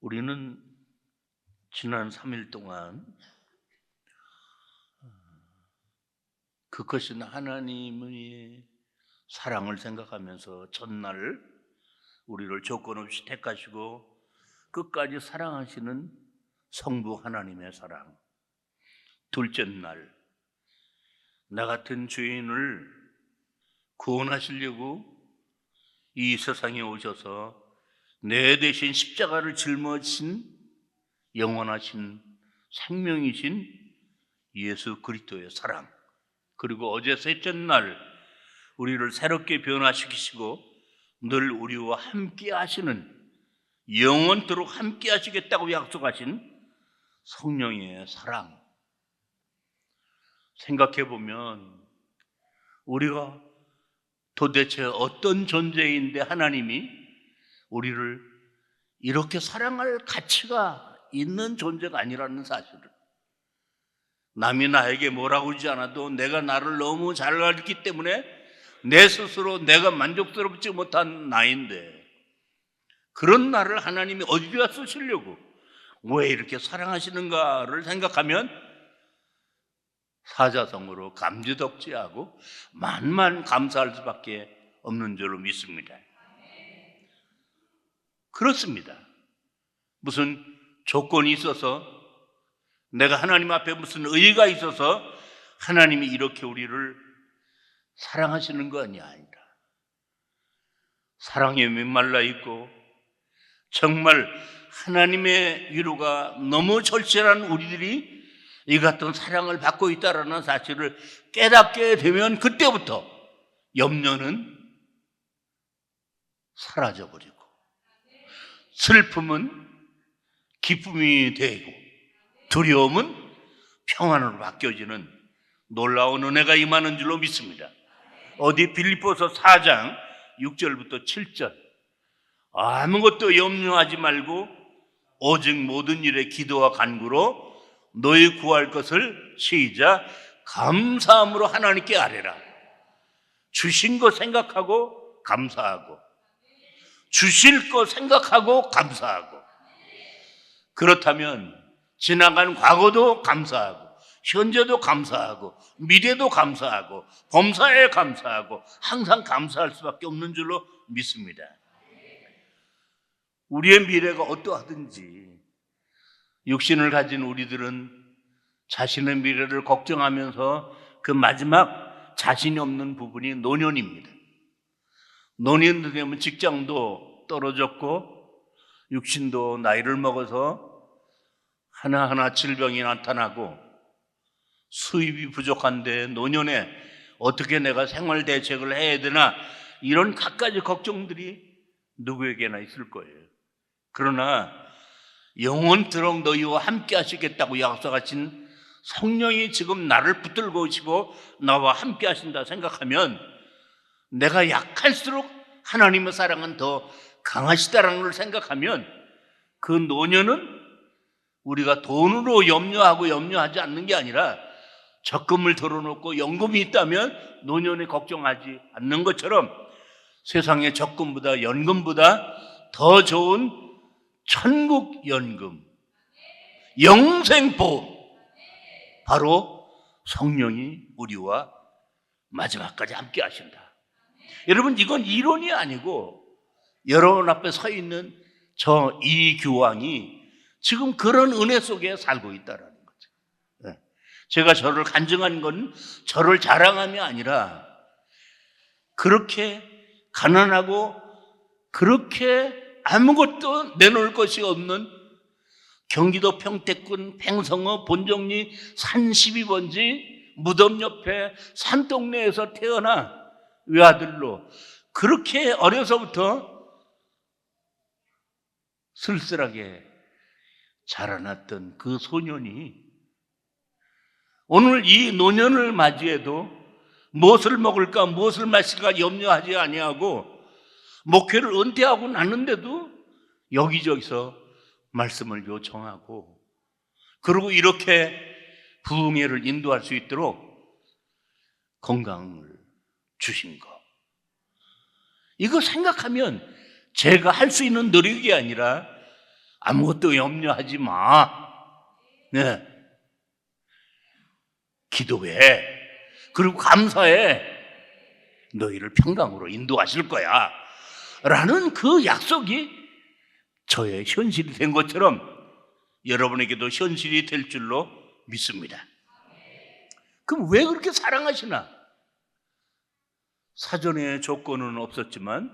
우리는 지난 3일 동안 그것은 하나님의 사랑을 생각하면서 첫날 우리를 조건 없이 택하시고 끝까지 사랑하시는 성부 하나님의 사랑, 둘째 날 나 같은 죄인을 구원하시려고 이 세상에 오셔서 내 대신 십자가를 짊어진 영원하신 생명이신 예수 그리스도의 사랑, 그리고 어제 셋째 날 우리를 새롭게 변화시키시고 늘 우리와 함께 하시는, 영원토록 함께 하시겠다고 약속하신 성령의 사랑. 생각해 보면 우리가 도대체 어떤 존재인데 하나님이 우리를 이렇게 사랑할 가치가 있는 존재가 아니라는 사실을, 남이 나에게 뭐라고 하지 않아도 내가 나를 너무 잘 알기 때문에 내 스스로 내가 만족스럽지 못한 나인데, 그런 나를 하나님이 어디다 쓰시려고 왜 이렇게 사랑하시는가를 생각하면 사자성어로 감지덕지하고 만만 감사할 수밖에 없는 줄로 믿습니다. 그렇습니다. 무슨 조건이 있어서, 내가 하나님 앞에 무슨 의의가 있어서 하나님이 이렇게 우리를 사랑하시는 거 아니라, 사랑에 메말라 있고 정말 하나님의 위로가 너무 절실한 우리들이 이 같은 사랑을 받고 있다는 사실을 깨닫게 되면 그때부터 염려는 사라져버리고 슬픔은 기쁨이 되고 두려움은 평안으로 바뀌어지는 놀라운 은혜가 임하는 줄로 믿습니다. 어디 빌립보서 4장 6절부터 7절, 아무것도 염려하지 말고 오직 모든 일에 기도와 간구로 너희 구할 것을 시작 감사함으로 하나님께 아뢰라. 주신 거 생각하고 감사하고, 주실 거 생각하고 감사하고, 그렇다면 지나간 과거도 감사하고 현재도 감사하고 미래도 감사하고 범사에 감사하고 항상 감사할 수밖에 없는 줄로 믿습니다. 우리의 미래가 어떠하든지 육신을 가진 우리들은 자신의 미래를 걱정하면서 그 마지막 자신이 없는 부분이 노년입니다. 노년이 되면 직장도 떨어졌고 육신도 나이를 먹어서 하나하나 질병이 나타나고 수입이 부족한데 노년에 어떻게 내가 생활 대책을 해야 되나, 이런 갖가지 걱정들이 누구에게나 있을 거예요. 그러나 영원토록 너희와 함께 하시겠다고 약속하신 성령이 지금 나를 붙들고 오시고 나와 함께 하신다 생각하면 내가 약할수록 하나님의 사랑은 더 강하시다라는 걸 생각하면 그 노년은 우리가 돈으로 염려하지 않는 게 아니라 적금을 덜어놓고 연금이 있다면 노년에 걱정하지 않는 것처럼 세상의 적금보다 연금보다 더 좋은 천국 연금, 영생보험, 바로 성령이 우리와 마지막까지 함께 하신다. 여러분, 이건 이론이 아니고 여러분 앞에 서 있는 저 이규왕이 지금 그런 은혜 속에 살고 있다는 거죠. 제가 저를 간증한 건 저를 자랑함이 아니라 그렇게 가난하고 그렇게 아무것도 내놓을 것이 없는 경기도 평택군 팽성어 본정리 산 12번지 무덤 옆에 산동네에서 태어나 외아들로 그렇게 어려서부터 쓸쓸하게 자라났던 그 소년이 오늘 이 노년을 맞이해도 무엇을 먹을까 무엇을 마실까 염려하지 아니하고 목회를 은퇴하고 났는데도 여기저기서 말씀을 요청하고, 그리고 이렇게 부흥회를 인도할 수 있도록 건강을 주신 것, 이거 생각하면 제가 할 수 있는 노력이 아니라 아무것도 염려하지 마. 네. 기도해. 그리고 감사해. 너희를 평강으로 인도하실 거야. 라는 그 약속이 저의 현실이 된 것처럼 여러분에게도 현실이 될 줄로 믿습니다. 그럼 왜 그렇게 사랑하시나? 사전에 조건은 없었지만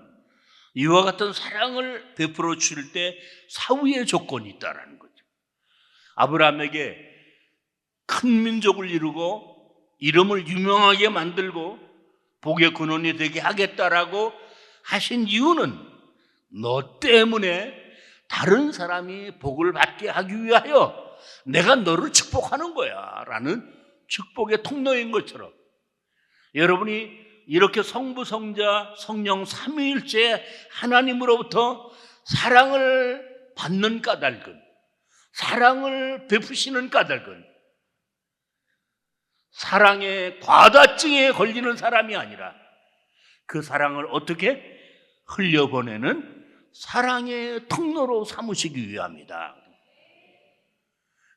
이와 같은 사랑을 베풀어 줄 때 사후의 조건이 있다라는 거죠. 아브라함에게 큰 민족을 이루고 이름을 유명하게 만들고 복의 근원이 되게 하겠다라고 하신 이유는 너 때문에 다른 사람이 복을 받게 하기 위하여 내가 너를 축복하는 거야 라는 축복의 통로인 것처럼 여러분이 이렇게 성부, 성자, 성령 삼위일체 하나님으로부터 사랑을 받는 까닭은, 사랑을 베푸시는 까닭은 사랑의 과다증에 걸리는 사람이 아니라 그 사랑을 어떻게 흘려보내는 사랑의 통로로 삼으시기 위함이다.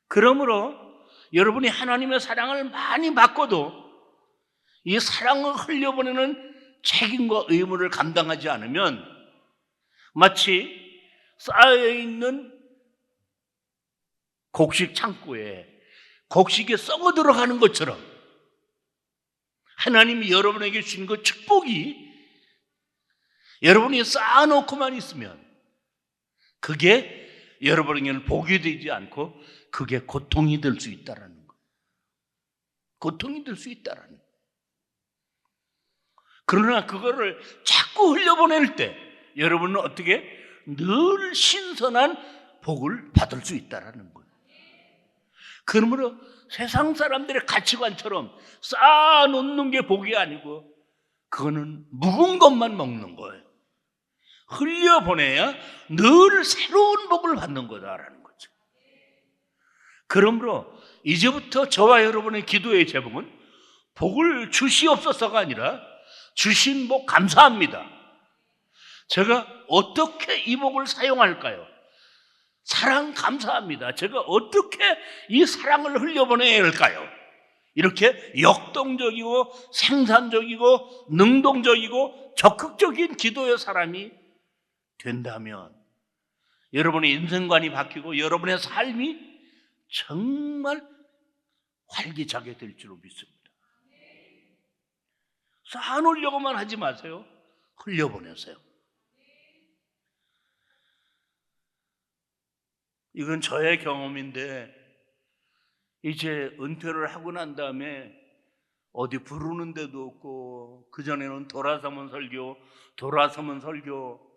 그러므로 여러분이 하나님의 사랑을 많이 받고도 이 사랑을 흘려보내는 책임과 의무를 감당하지 않으면 마치 쌓여있는 곡식 창고에 곡식이 썩어 들어가는 것처럼 하나님이 여러분에게 주신 그 축복이 여러분이 쌓아놓고만 있으면 그게 여러분에게는 복이 되지 않고 그게 고통이 될 수 있다라는 거예요. 고통이 될 수 있다라는 거예요. 그러나 그거를 자꾸 흘려보낼 때 여러분은 어떻게 늘 신선한 복을 받을 수 있다라는 거예요. 그러므로 세상 사람들의 가치관처럼 쌓아놓는 게 복이 아니고 그거는 묵은 것만 먹는 거예요. 흘려보내야 늘 새로운 복을 받는 거다라는 거죠. 그러므로 이제부터 저와 여러분의 기도의 제목은 복을 주시옵소서가 아니라 주신 복 감사합니다. 제가 어떻게 이 복을 사용할까요? 사랑 감사합니다. 제가 어떻게 이 사랑을 흘려보내야 할까요? 이렇게 역동적이고 생산적이고 능동적이고 적극적인 기도의 사람이 된다면 여러분의 인생관이 바뀌고 여러분의 삶이 정말 활기차게 될 줄로 믿습니다. 쌓아놓으려고만 하지 마세요. 흘려보내세요. 이건 저의 경험인데 이제 은퇴를 하고 난 다음에 어디 부르는 데도 없고 그전에는 돌아서면 설교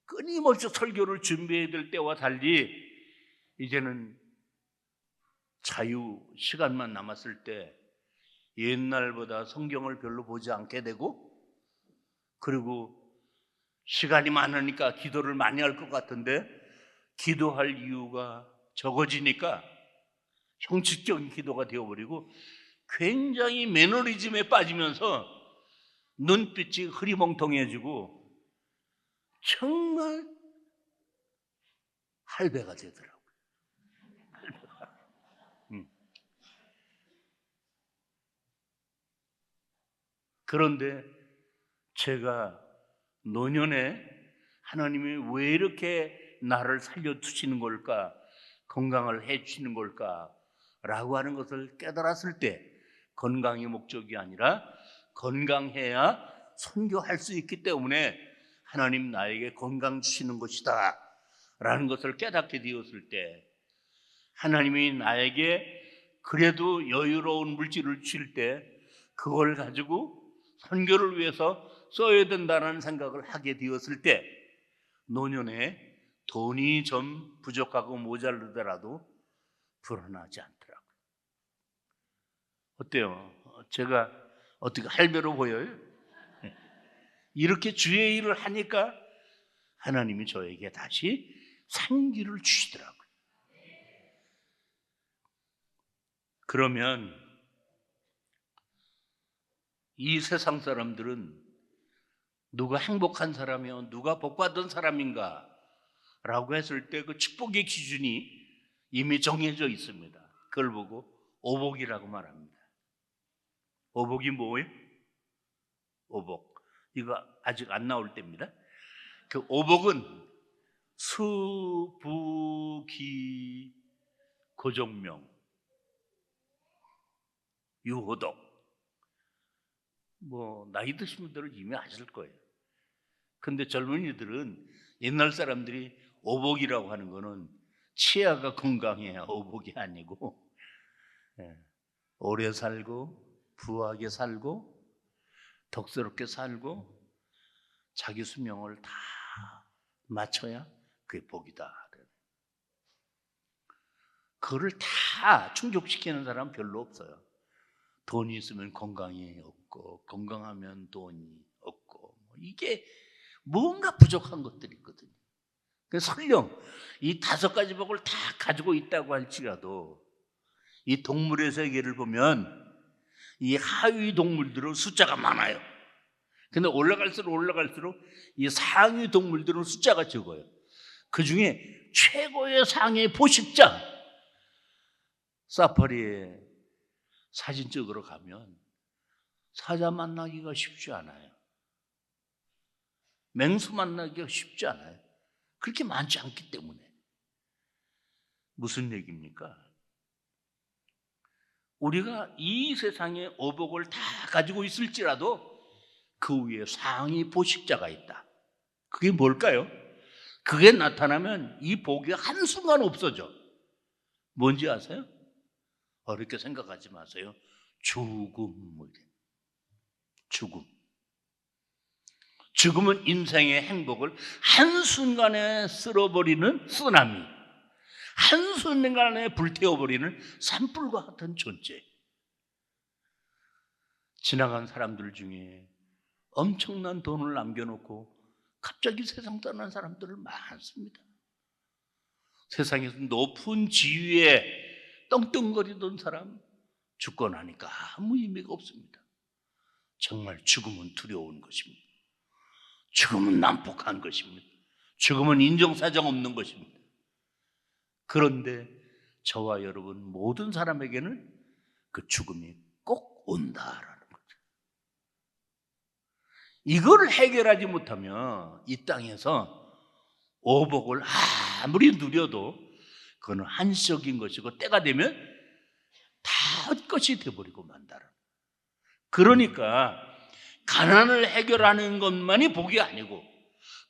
끊임없이 설교를 준비해야 될 때와 달리 이제는 자유 시간만 남았을 때 옛날보다 성경을 별로 보지 않게 되고 그리고 시간이 많으니까 기도를 많이 할 것 같은데 기도할 이유가 적어지니까 형식적인 기도가 되어버리고 굉장히 매너리즘에 빠지면서 눈빛이 흐리멍텅해지고 정말 할배가 되더라고요. 그런데 제가 노년에 하나님이 왜 이렇게 나를 살려주시는 걸까? 건강을 해주시는 걸까? 라고 하는 것을 깨달았을 때 건강이 목적이 아니라 건강해야 선교할 수 있기 때문에 하나님 나에게 건강 주시는 것이다 라는 것을 깨닫게 되었을 때 하나님이 나에게 그래도 여유로운 물질을 주실 때 그걸 가지고 선교를 위해서 써야 된다는 생각을 하게 되었을 때 노년에 돈이 좀 부족하고 모자르더라도 불안하지 않더라고요. 어때요? 제가 어떻게 할배로 보여요? 이렇게 주의 일을 하니까 하나님이 저에게 다시 생기를 주시더라고요. 그러면 이 세상 사람들은 누가 행복한 사람이요, 누가 복받은 사람인가 라고 했을 때 그 축복의 기준이 이미 정해져 있습니다. 그걸 보고 오복이라고 말합니다. 오복이 뭐예요? 오복. 이거 아직 안 나올 때입니다. 그 오복은 수, 부, 기, 고종명, 유호덕. 뭐 나이 드신 분들은 이미 아실 거예요. 근데 젊은이들은 옛날 사람들이 오복이라고 하는 거는 치아가 건강해야 오복이 아니고 오래 살고 부하게 살고 덕스럽게 살고 자기 수명을 다 맞춰야 그게 복이다. 그거를 다 충족시키는 사람은 별로 없어요. 돈이 있으면 건강이 없고 건강하면 돈이 없고 이게 뭔가 부족한 것들이 있거든요. 그래서 설령 이 5가지 복을 다 가지고 있다고 할지라도 이 동물의 세계를 보면 이 하위 동물들은 숫자가 많아요. 근데 올라갈수록 이 상위 동물들은 숫자가 적어요. 그 중에 최고의 상위 포식자, 사파리에 사진 찍으러 가면 사자 만나기가 쉽지 않아요. 맹수 만나기가 쉽지 않아요. 그렇게 많지 않기 때문에. 무슨 얘기입니까? 우리가 이 세상에 오복을 다 가지고 있을지라도 그 위에 상위 포식자가 있다. 그게 뭘까요? 그게 나타나면 이 복이 한순간 없어져. 뭔지 아세요? 어렵게 생각하지 마세요. 죽음. 죽음은 인생의 행복을 한순간에 쓸어버리는 쓰나미, 한순간에 불태워버리는 산불과 같은 존재. 지나간 사람들 중에 엄청난 돈을 남겨놓고 갑자기 세상 떠난 사람들 많습니다. 세상에서 높은 지위에 떵떵거리던 사람 죽고 나니까 아무 의미가 없습니다. 정말 죽음은 두려운 것입니다. 죽음은 난폭한 것입니다. 죽음은 인정사정 없는 것입니다. 그런데 저와 여러분 모든 사람에게는 그 죽음이 꼭 온다라는 거죠. 이걸 해결하지 못하면 이 땅에서 오복을 아무리 누려도 그건 한시적인 것이고 때가 되면 다 헛것이 되어버리고 만다라. 그러니까 가난을 해결하는 것만이 복이 아니고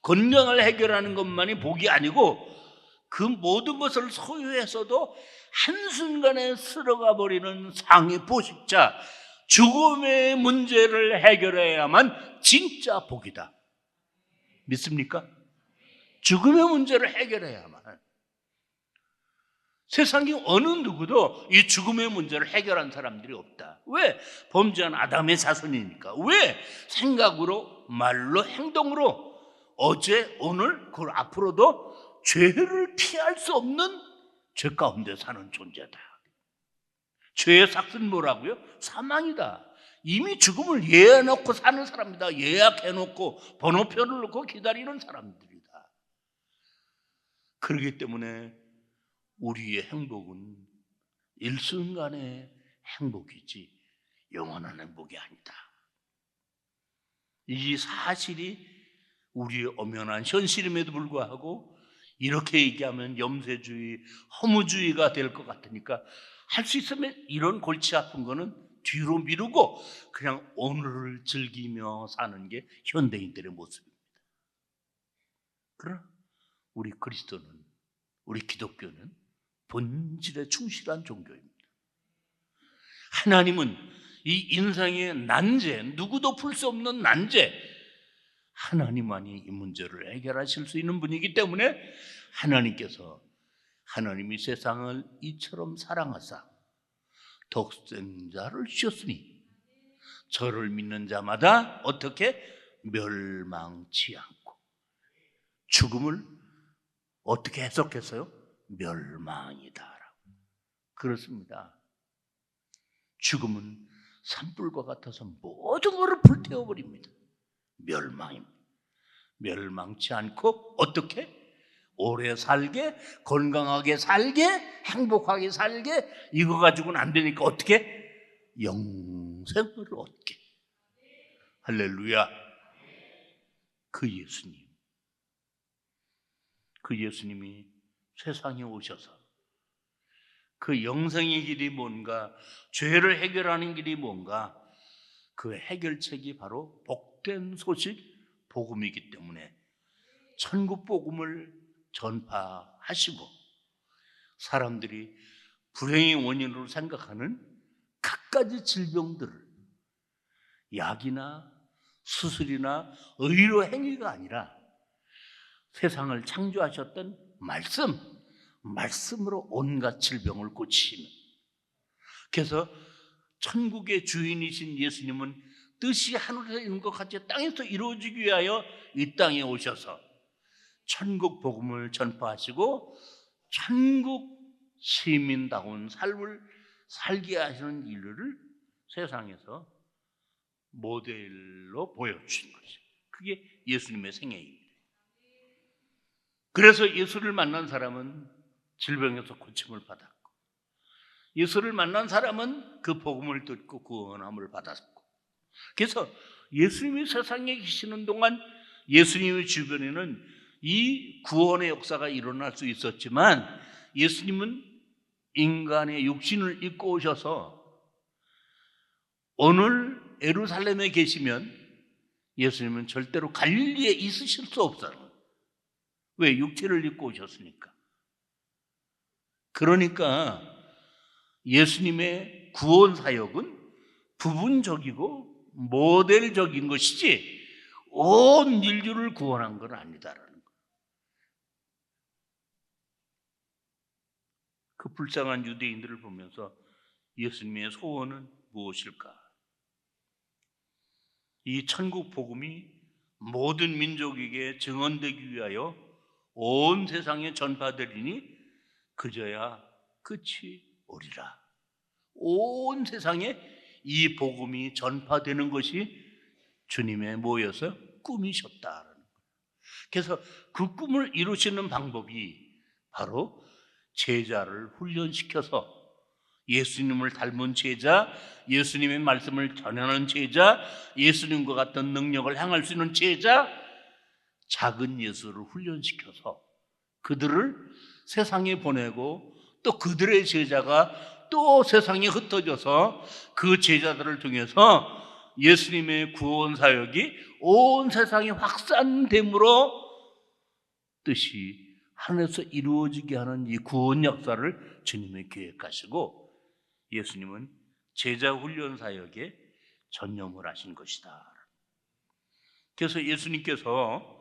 건강을 해결하는 것만이 복이 아니고 그 모든 것을 소유해서도 한순간에 쓸어가 버리는 상위 포식자, 죽음의 문제를 해결해야만 진짜 복이다. 믿습니까? 죽음의 문제를 해결해야만. 세상에 어느 누구도 이 죽음의 문제를 해결한 사람들이 없다. 왜? 범죄한 아담의 자손이니까. 왜? 생각으로, 말로, 행동으로 어제, 오늘, 그 앞으로도 죄를 피할 수 없는 죄 가운데 사는 존재다. 죄의 삭은 뭐라고요? 사망이다. 이미 죽음을 예해놓고 사는 사람이다. 예약해놓고 번호표를 놓고 기다리는 사람들이다. 그렇기 때문에 우리의 행복은 일순간의 행복이지 영원한 행복이 아니다. 이 사실이 우리의 엄연한 현실임에도 불구하고 이렇게 얘기하면 염세주의, 허무주의가 될 것 같으니까 할 수 있으면 이런 골치 아픈 거는 뒤로 미루고 그냥 오늘을 즐기며 사는 게 현대인들의 모습입니다. 그러나 우리 그리스도는, 우리 기독교는 본질에 충실한 종교입니다. 하나님은 이 인생의 난제, 누구도 풀 수 없는 난제, 하나님만이 이 문제를 해결하실 수 있는 분이기 때문에 하나님께서 하나님이 세상을 이처럼 사랑하사 독생자를 주셨으니 저를 믿는 자마다 어떻게 멸망치 않고, 죽음을 어떻게 해석했어요? 멸망이다라고. 그렇습니다. 죽음은 산불과 같아서 모든 것을 불태워버립니다. 멸망입니다. 멸망치 않고 어떻게? 오래 살게, 건강하게 살게, 행복하게 살게, 이거 가지고는 안 되니까 어떻게? 영생을 얻게. 할렐루야. 그 예수님이 세상에 오셔서 그 영생의 길이 뭔가, 죄를 해결하는 길이 뭔가, 그 해결책이 바로 복된 소식, 복음이기 때문에 천국 복음을 전파하시고, 사람들이 불행의 원인으로 생각하는 갖가지 질병들을 약이나 수술이나 의료 행위가 아니라 세상을 창조하셨던 말씀으로 온갖 질병을 고치시는, 그래서 천국의 주인이신 예수님은 뜻이 하늘에서 이룬 것 같이 땅에서 이루어지기 위하여 이 땅에 오셔서 천국 복음을 전파하시고 천국 시민다운 삶을 살게 하시는 일을 세상에서 모델로 보여주신 것이죠. 그게 예수님의 생애입니다. 그래서 예수를 만난 사람은 질병에서 고침을 받았고, 예수를 만난 사람은 그 복음을 듣고 구원함을 받았고, 그래서 예수님이 세상에 계시는 동안 예수님의 주변에는 이 구원의 역사가 일어날 수 있었지만, 예수님은 인간의 육신을 입고 오셔서 오늘 예루살렘에 계시면 예수님은 절대로 갈릴리에 있으실 수 없어요. 왜? 육체를 입고 오셨으니까. 그러니까 예수님의 구원 사역은 부분적이고 모델적인 것이지 온 인류를 구원한 건 아니다라는 거예요. 그 불쌍한 유대인들을 보면서 예수님의 소원은 무엇일까? 이 천국 복음이 모든 민족에게 증언되기 위하여 온 세상에 전파되리니 그저야 끝이 오리라. 온 세상에 이 복음이 전파되는 것이 주님의 뭐여서 꿈이셨다라는 거예요. 그래서 그 꿈을 이루시는 방법이 바로 제자를 훈련시켜서 예수님을 닮은 제자, 예수님의 말씀을 전하는 제자, 예수님과 같은 능력을 행할 수 있는 제자, 작은 예수를 훈련시켜서 그들을 세상에 보내고, 또 그들의 제자가 또 세상에 흩어져서 그 제자들을 통해서 예수님의 구원 사역이 온 세상에 확산됨으로 뜻이 하늘에서 이루어지게 하는 이 구원 역사를 주님이 계획하시고, 예수님은 제자 훈련 사역에 전념을 하신 것이다. 그래서 예수님께서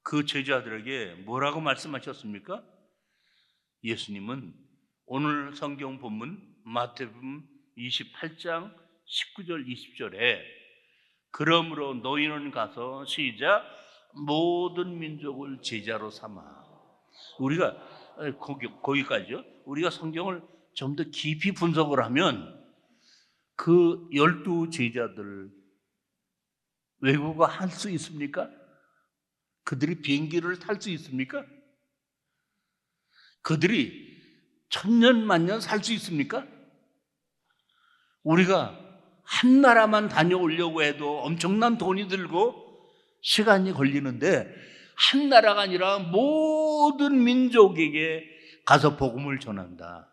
그 제자들에게 뭐라고 말씀하셨습니까? 예수님은 오늘 성경 본문 마태복음 28장 19절 20절에 그러므로 너희는 가서 시작 모든 민족을 제자로 삼아. 우리가 거기까지요. 우리가 성경을 좀 더 깊이 분석을 하면 그 12 제자들 외국어 할 수 있습니까? 그들이 비행기를 탈 수 있습니까? 그들이 천년 만년 살 수 있습니까? 우리가 한 나라만 다녀오려고 해도 엄청난 돈이 들고 시간이 걸리는데, 한 나라가 아니라 모든 민족에게 가서 복음을 전한다.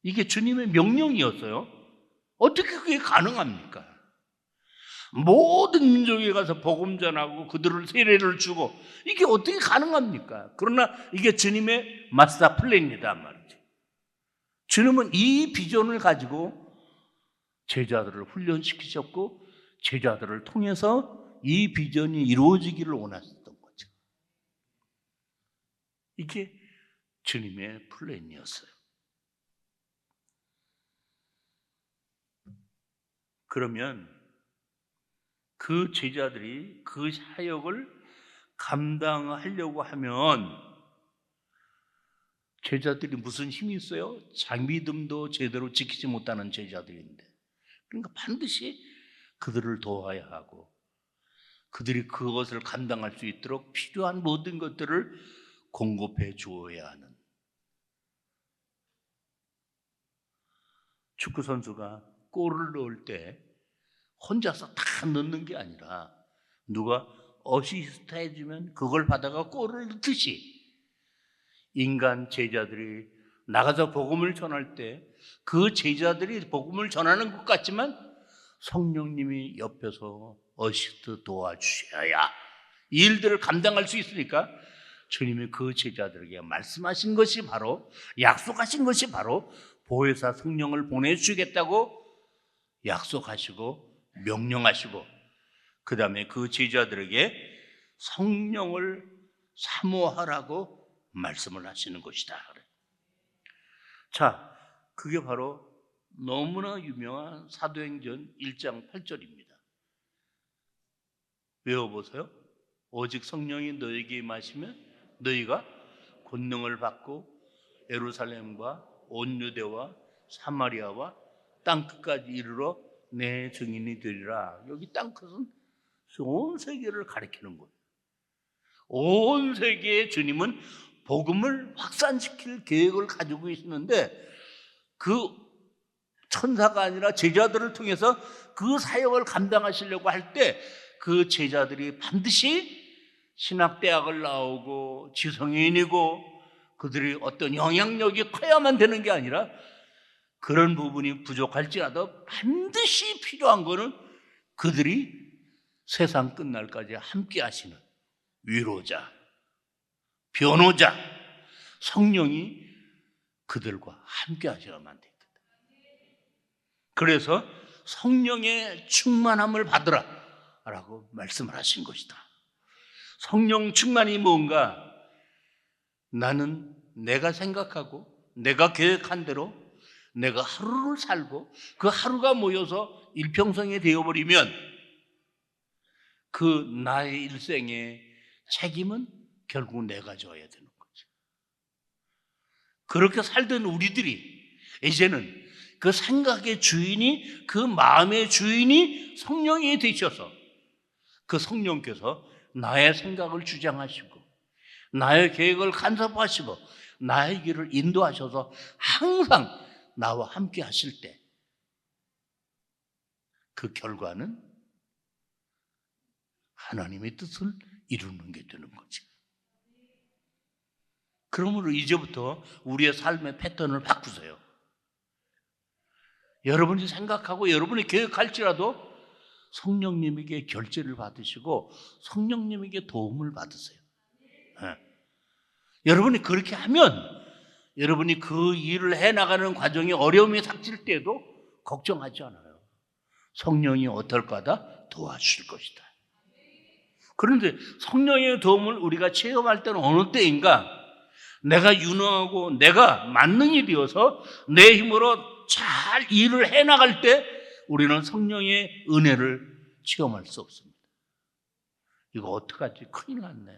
이게 주님의 명령이었어요. 어떻게 그게 가능합니까? 모든 민족에 가서 복음 전하고 그들을 세례를 주고, 이게 어떻게 가능합니까? 그러나 이게 주님의 마스터 플랜이다 말이죠. 주님은 이 비전을 가지고 제자들을 훈련시키셨고, 제자들을 통해서 이 비전이 이루어지기를 원하셨던 거죠. 이게 주님의 플랜이었어요. 그러면 그 제자들이 그 사역을 감당하려고 하면 제자들이 무슨 힘이 있어요? 자기믿음도 제대로 지키지 못하는 제자들인데, 그러니까 반드시 그들을 도와야 하고, 그들이 그것을 감당할 수 있도록 필요한 모든 것들을 공급해 주어야 하는, 축구 선수가 골을 넣을 때 혼자서 다 넣는 게 아니라 누가 어시스트 해주면 그걸 받아가 골을 넣듯이, 인간 제자들이 나가서 복음을 전할 때 그 제자들이 복음을 전하는 것 같지만 성령님이 옆에서 어시스트 도와주셔야 이 일들을 감당할 수 있으니까, 주님이 그 제자들에게 말씀하신 것이 바로, 약속하신 것이 바로 보혜사 성령을 보내주겠다고 약속하시고 명령하시고, 그 다음에 그 제자들에게 성령을 사모하라고 말씀을 하시는 것이다. 자, 그게 바로 너무나 유명한 사도행전 1장 8절입니다. 외워보세요. 오직 성령이 너에게 임하시면 너희가 권능을 받고 예루살렘과 온 유대와 사마리아와 땅끝까지 이르러 내 증인이 되리라. 여기 땅끝은 온 세계를 가리키는 거예요. 온 세계의 주님은 복음을 확산시킬 계획을 가지고 있는데, 그 천사가 아니라 제자들을 통해서 그 사역을 감당하시려고 할 때 그 제자들이 반드시 신학대학을 나오고 지성인이고 그들이 어떤 영향력이 커야만 되는 게 아니라, 그런 부분이 부족할지라도 반드시 필요한 거는 그들이 세상 끝날까지 함께 하시는 위로자, 변호자, 성령이 그들과 함께 하셔야만 됩니다. 그래서 성령의 충만함을 받으라 라고 말씀을 하신 것이다. 성령 충만이 뭔가? 나는 내가 생각하고 내가 계획한 대로 내가 하루를 살고 그 하루가 모여서 일평생이 되어버리면 그 나의 일생의 책임은 결국 내가 져야 되는 거죠. 그렇게 살던 우리들이 이제는 그 생각의 주인이, 그 마음의 주인이 성령이 되셔서, 그 성령께서 나의 생각을 주장하시고 나의 계획을 간섭하시고 나의 길을 인도하셔서 항상 나와 함께 하실 때, 그 결과는 하나님의 뜻을 이루는 게 되는 거지. 그러므로 이제부터 우리의 삶의 패턴을 바꾸세요. 여러분이 생각하고 여러분이 계획할지라도 성령님에게 결제를 받으시고 성령님에게 도움을 받으세요. 네. 여러분이 그렇게 하면 여러분이 그 일을 해나가는 과정에 어려움이 닥칠 때도 걱정하지 않아요. 성령이 어떨 거다 도와주실 것이다. 그런데 성령의 도움을 우리가 체험할 때는 어느 때인가? 내가 유능하고 내가 만능이 되어서 내 힘으로 잘 일을 해나갈 때 우리는 성령의 은혜를 체험할 수 없습니다. 이거 어떡하지? 큰일 났네.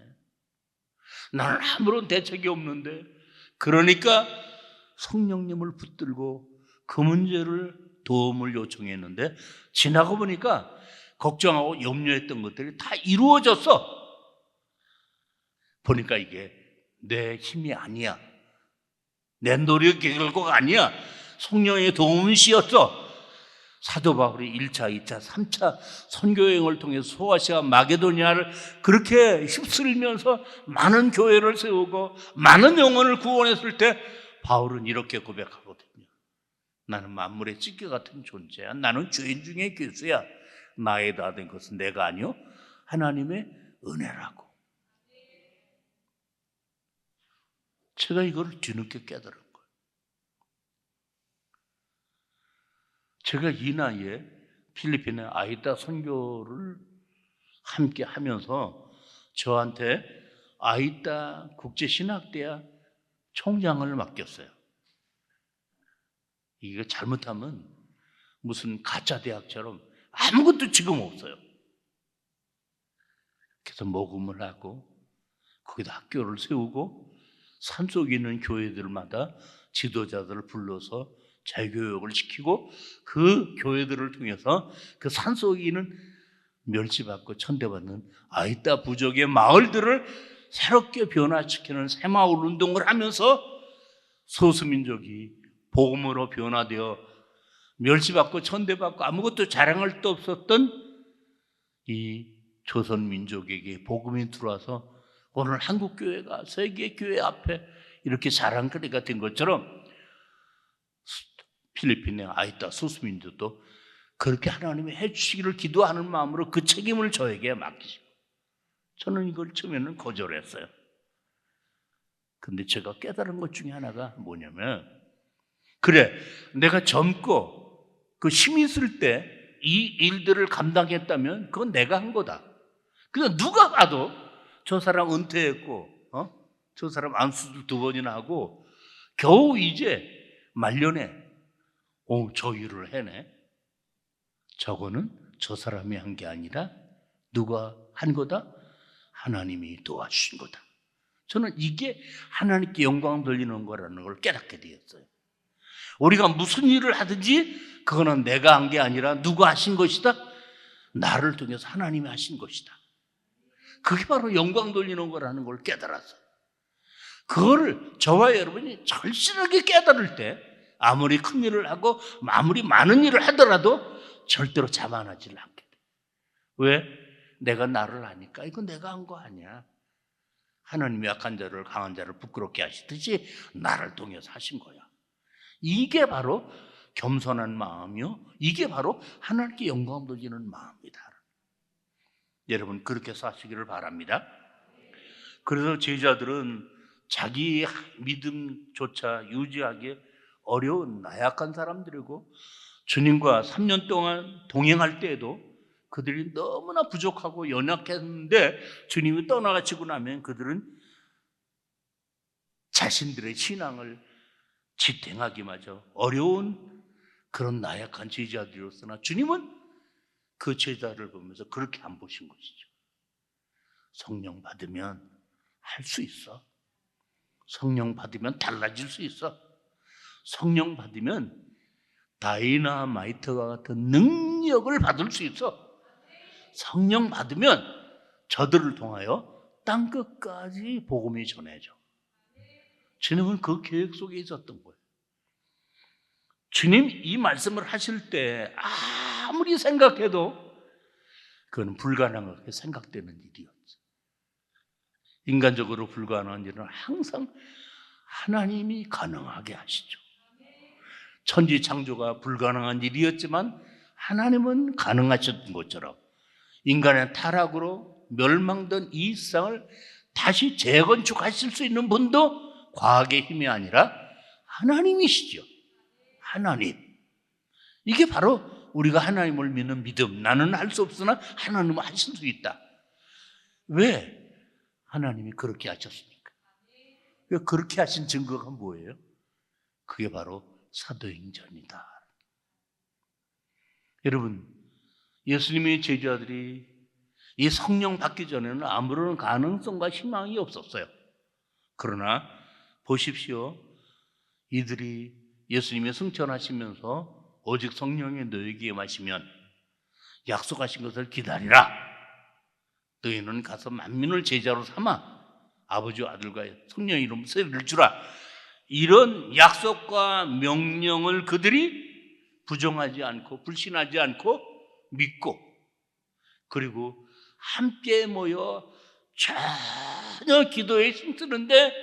나는 아무런 대책이 없는데. 그러니까 성령님을 붙들고 그 문제를 도움을 요청했는데, 지나고 보니까 걱정하고 염려했던 것들이 다 이루어졌어. 보니까 이게 내 힘이 아니야, 내 노력의 결과가 아니야. 성령의 도움이시였어. 사도 바울이 1차, 2차, 3차 선교여행을 통해서 소아시아 마게도니아를 그렇게 휩쓸면서 많은 교회를 세우고 많은 영혼을 구원했을 때 바울은 이렇게 고백하거든요. 나는 만물의 찢겨 같은 존재야. 나는 죄인 중에 괴수야. 나에 닿은 것은 내가 아니요 하나님의 은혜라고. 제가 이걸 뒤늦게 깨달은 거예요. 제가 이 나이에 필리핀의 아이다 선교를 함께 하면서 저한테 아이다 국제신학대학 총장을 맡겼어요. 이게 잘못하면 무슨 가짜 대학처럼 아무것도 지금 없어요. 그래서 모금을 하고 거기다 학교를 세우고 산속에 있는 교회들마다 지도자들을 불러서 재교육을 시키고 그 교회들을 통해서 그 산속에 있는 멸시받고 천대받는 아이따 부족의 마을들을 새롭게 변화시키는 새마을 운동을 하면서 소수민족이 복음으로 변화되어 멸시받고 천대받고 아무것도 자랑할 데 없었던 이 조선민족에게 복음이 들어와서 오늘 한국교회가 세계교회 앞에 이렇게 자랑거리가 된 것처럼 필리핀의 아이타 소수민족도 그렇게 하나님이 해주시기를 기도하는 마음으로 그 책임을 저에게 맡기시고, 저는 이걸 처음에는 거절했어요. 근데 제가 깨달은 것 중에 하나가 뭐냐면, 그래, 내가 젊고 그 힘이 있을 때 이 일들을 감당했다면 그건 내가 한 거다. 그냥 누가 봐도 저 사람 은퇴했고 저 사람 암수술 2번이나 하고 겨우 이제 말년에 저 일을 해내. 저거는 저 사람이 한 게 아니라 누가 한 거다? 하나님이 도와주신 거다. 저는 이게 하나님께 영광 돌리는 거라는 걸 깨닫게 되었어요. 우리가 무슨 일을 하든지 그거는 내가 한 게 아니라 누가 하신 것이다? 나를 통해서 하나님이 하신 것이다. 그게 바로 영광 돌리는 거라는 걸 깨달았어요. 그거를 저와 여러분이 절실하게 깨달을 때 아무리 큰 일을 하고 아무리 많은 일을 하더라도 절대로 자만하지 않게 돼. 왜? 내가 나를 아니까 이거 내가 한 거 아니야. 하나님이 약한 자를 강한 자를 부끄럽게 하시듯이 나를 통해서 하신 거야. 이게 바로 겸손한 마음이요, 이게 바로 하나님께 영광 돌리는 마음이다. 여러분 그렇게 사시기를 바랍니다. 그래서 제자들은 자기 믿음조차 유지하기 어려운 나약한 사람들이고, 주님과 3년 동안 동행할 때에도 그들이 너무나 부족하고 연약했는데 주님이 떠나가시고 나면 그들은 자신들의 신앙을 지탱하기마저 어려운 그런 나약한 제자들이었으나 주님은 그 제자를 보면서 그렇게 안 보신 것이죠. 성령 받으면 할 수 있어. 성령 받으면 달라질 수 있어. 성령 받으면 다이나마이트와 같은 능력을 받을 수 있어. 성령 받으면 저들을 통하여 땅끝까지 복음이 전해져. 주님은 그 계획 속에 있었던 거예요. 주님 이 말씀을 하실 때 아무리 생각해도 그건 불가능하게 생각되는 일이었죠. 인간적으로 불가능한 일은 항상 하나님이 가능하게 하시죠. 천지 창조가 불가능한 일이었지만 하나님은 가능하셨던 것처럼 인간의 타락으로 멸망된 이 세상을 다시 재건축하실 수 있는 분도 과학의 힘이 아니라 하나님이시죠. 하나님. 이게 바로 우리가 하나님을 믿는 믿음. 나는 할 수 없으나 하나님은 하실 수 있다. 왜? 하나님이 그렇게 하셨습니까? 왜 그렇게 하신 증거가 뭐예요? 그게 바로 사도행전이다. 여러분, 예수님의 제자들이 이 성령 받기 전에는 아무런 가능성과 희망이 없었어요. 그러나 보십시오. 이들이 예수님이 승천하시면서 오직 성령이 너에게 마시면 약속하신 것을 기다리라. 너희는 가서 만민을 제자로 삼아 아버지와 아들과 성령의 이름 세를 주라. 이런 약속과 명령을 그들이 부정하지 않고 불신하지 않고 믿고, 그리고 함께 모여 전혀 기도에 힘쓰는데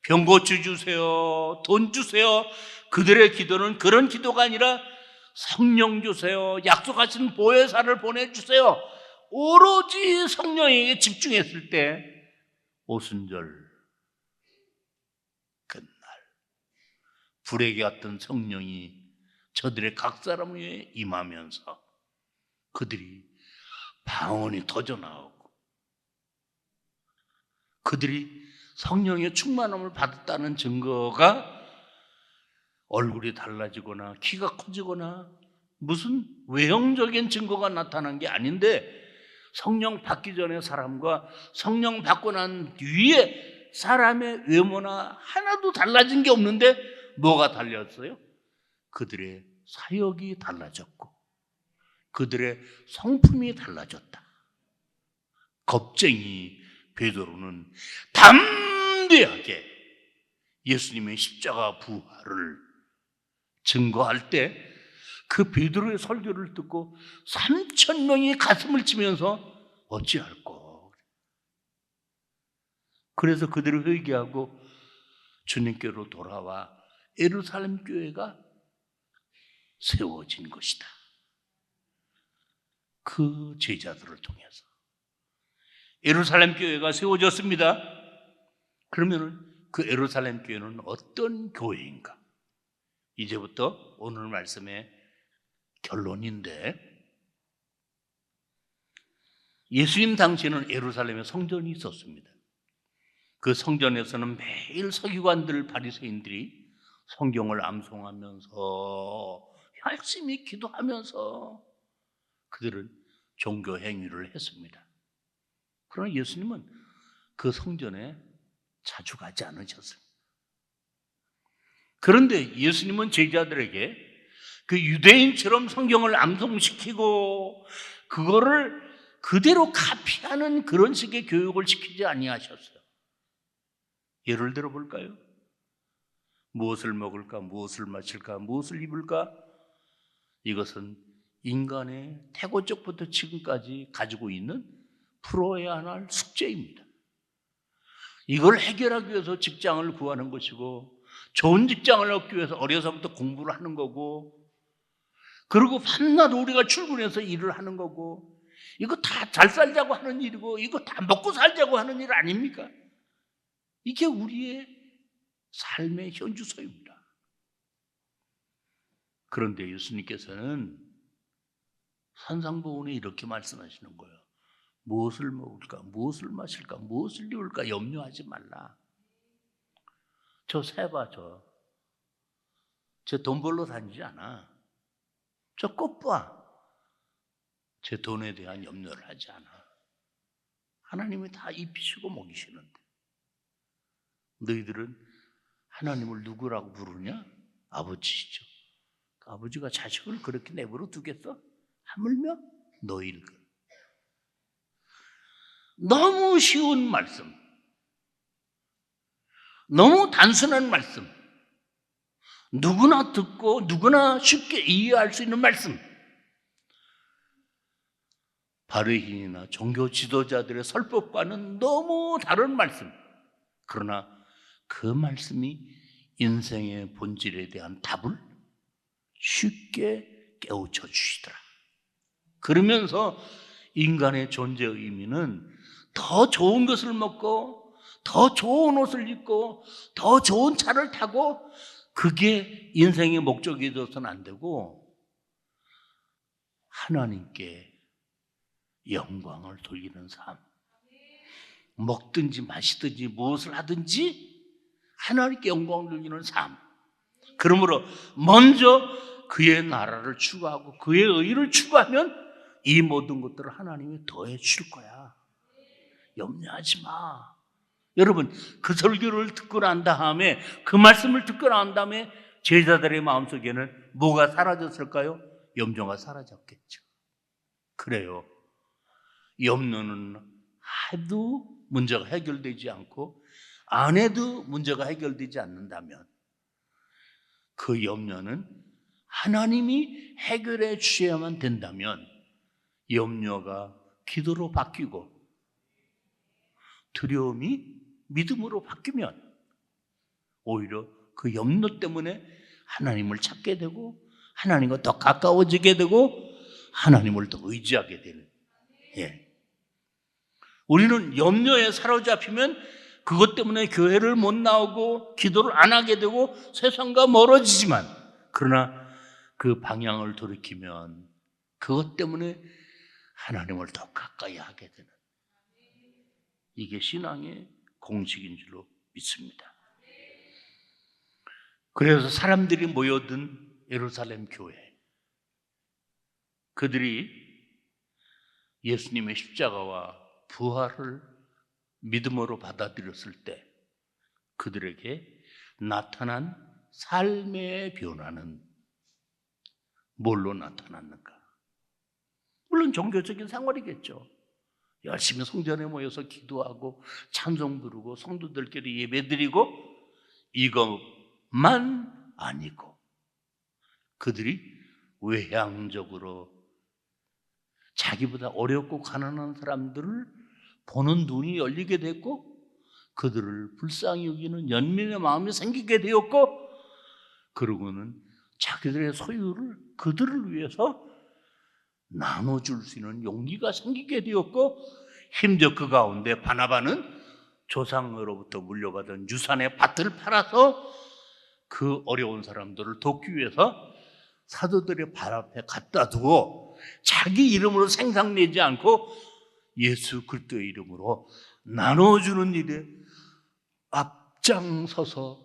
병 고쳐 주세요, 돈 주세요. 그들의 기도는 그런 기도가 아니라 성령 주세요, 약속하신 보혜사를 보내주세요. 오로지 성령에게 집중했을 때 오순절 그날 불에게 같은 성령이 저들의 각 사람 위에 임하면서 그들이 방언이 터져나오고 그들이 성령의 충만함을 받았다는 증거가 얼굴이 달라지거나 키가 커지거나 무슨 외형적인 증거가 나타난 게 아닌데, 성령 받기 전에 사람과 성령 받고 난 뒤에 사람의 외모나 하나도 달라진 게 없는데 뭐가 달렸어요? 그들의 사역이 달라졌고 그들의 성품이 달라졌다. 겁쟁이, 베드로는 담대하게 예수님의 십자가 부활을 증거할 때 그 베드로의 설교를 듣고 3,000명이 가슴을 치면서 어찌할꼬. 그래서 그들을 회개하고 주님께로 돌아와 예루살렘 교회가 세워진 것이다. 그 제자들을 통해서 예루살렘 교회가 세워졌습니다. 그러면 그 예루살렘 교회는 어떤 교회인가? 이제부터 오늘 말씀의 결론인데, 예수님 당시에는 예루살렘에 성전이 있었습니다. 그 성전에서는 매일 서기관들, 바리새인들이 성경을 암송하면서 열심히 기도하면서 그들은 종교 행위를 했습니다. 그러나 예수님은 그 성전에 자주 가지 않으셨습니다. 그런데 예수님은 제자들에게 그 유대인처럼 성경을 암송시키고 그거를 그대로 카피하는 그런 식의 교육을 시키지 아니하셨어요. 예를 들어 볼까요? 무엇을 먹을까, 무엇을 마실까, 무엇을 입을까? 이것은 인간의 태고적부터 지금까지 가지고 있는 풀어야 할 숙제입니다. 이걸 해결하기 위해서 직장을 구하는 것이고, 좋은 직장을 얻기 위해서 어려서부터 공부를 하는 거고, 그리고 밤낮 우리가 출근해서 일을 하는 거고, 이거 다 잘 살자고 하는 일이고, 이거 다 먹고 살자고 하는 일 아닙니까? 이게 우리의 삶의 현주소입니다. 그런데 예수님께서는 산상보훈에 이렇게 말씀하시는 거예요. 무엇을 먹을까, 무엇을 마실까, 무엇을 입을까 염려하지 말라. 저 새봐, 저 돈 벌러 다니지 않아. 저 꽃 봐. 제 돈에 대한 염려를 하지 않아. 하나님이 다 입히시고 먹이시는데 너희들은 하나님을 누구라고 부르냐? 아버지시죠. 그 아버지가 자식을 그렇게 내버려 두겠어? 하물며 너희를. 너무 쉬운 말씀, 너무 단순한 말씀, 누구나 듣고 누구나 쉽게 이해할 수 있는 말씀. 바리새인이나 종교 지도자들의 설법과는 너무 다른 말씀. 그러나 그 말씀이 인생의 본질에 대한 답을 쉽게 깨우쳐 주시더라. 그러면서 인간의 존재 의미는 더 좋은 것을 먹고 더 좋은 옷을 입고 더 좋은 차를 타고 그게 인생의 목적이 되어서는 안 되고 하나님께 영광을 돌리는 삶, 먹든지 마시든지 무엇을 하든지 하나님께 영광을 돌리는 삶. 그러므로 먼저 그의 나라를 추구하고 그의 의를 추구하면 이 모든 것들을 하나님이 더해 주실 거야. 염려하지 마. 여러분, 그 설교를 듣고 난 다음에, 그 말씀을 듣고 난 다음에 제자들의 마음속에는 뭐가 사라졌을까요? 염려가 사라졌겠죠. 그래요. 염려는 해도 문제가 해결되지 않고 안 해도 문제가 해결되지 않는다면 그 염려는 하나님이 해결해 주셔야만 된다면 염려가 기도로 바뀌고 두려움이 믿음으로 바뀌면 오히려 그 염려 때문에 하나님을 찾게 되고 하나님과 더 가까워지게 되고 하나님을 더 의지하게 되는. 우리는 염려에 사로잡히면 그것 때문에 교회를 못 나오고 기도를 안 하게 되고 세상과 멀어지지만, 그러나 그 방향을 돌이키면 그것 때문에 하나님을 더 가까이 하게 되는, 이게 신앙의 공식인 줄로 믿습니다. 그래서 사람들이 모여든 예루살렘 교회, 그들이 예수님의 십자가와 부활을 믿음으로 받아들였을 때 그들에게 나타난 삶의 변화는 뭘로 나타났는가? 물론 종교적인 생활이겠죠. 열심히 성전에 모여서 기도하고 찬송 부르고 성도들끼리 예배드리고 이것만 아니고 그들이 외향적으로 자기보다 어렵고 가난한 사람들을 보는 눈이 열리게 됐고 그들을 불쌍히 여기는 연민의 마음이 생기게 되었고 그러고는 자기들의 소유를 그들을 위해서 나눠줄 수 있는 용기가 생기게 되었고 심지어 그 가운데 바나바는 조상으로부터 물려받은 유산의 밭을 팔아서 그 어려운 사람들을 돕기 위해서 사도들의 발 앞에 갖다 두고 자기 이름으로 생상내지 않고 예수 그리스도의 이름으로 나눠주는 일에 앞장서서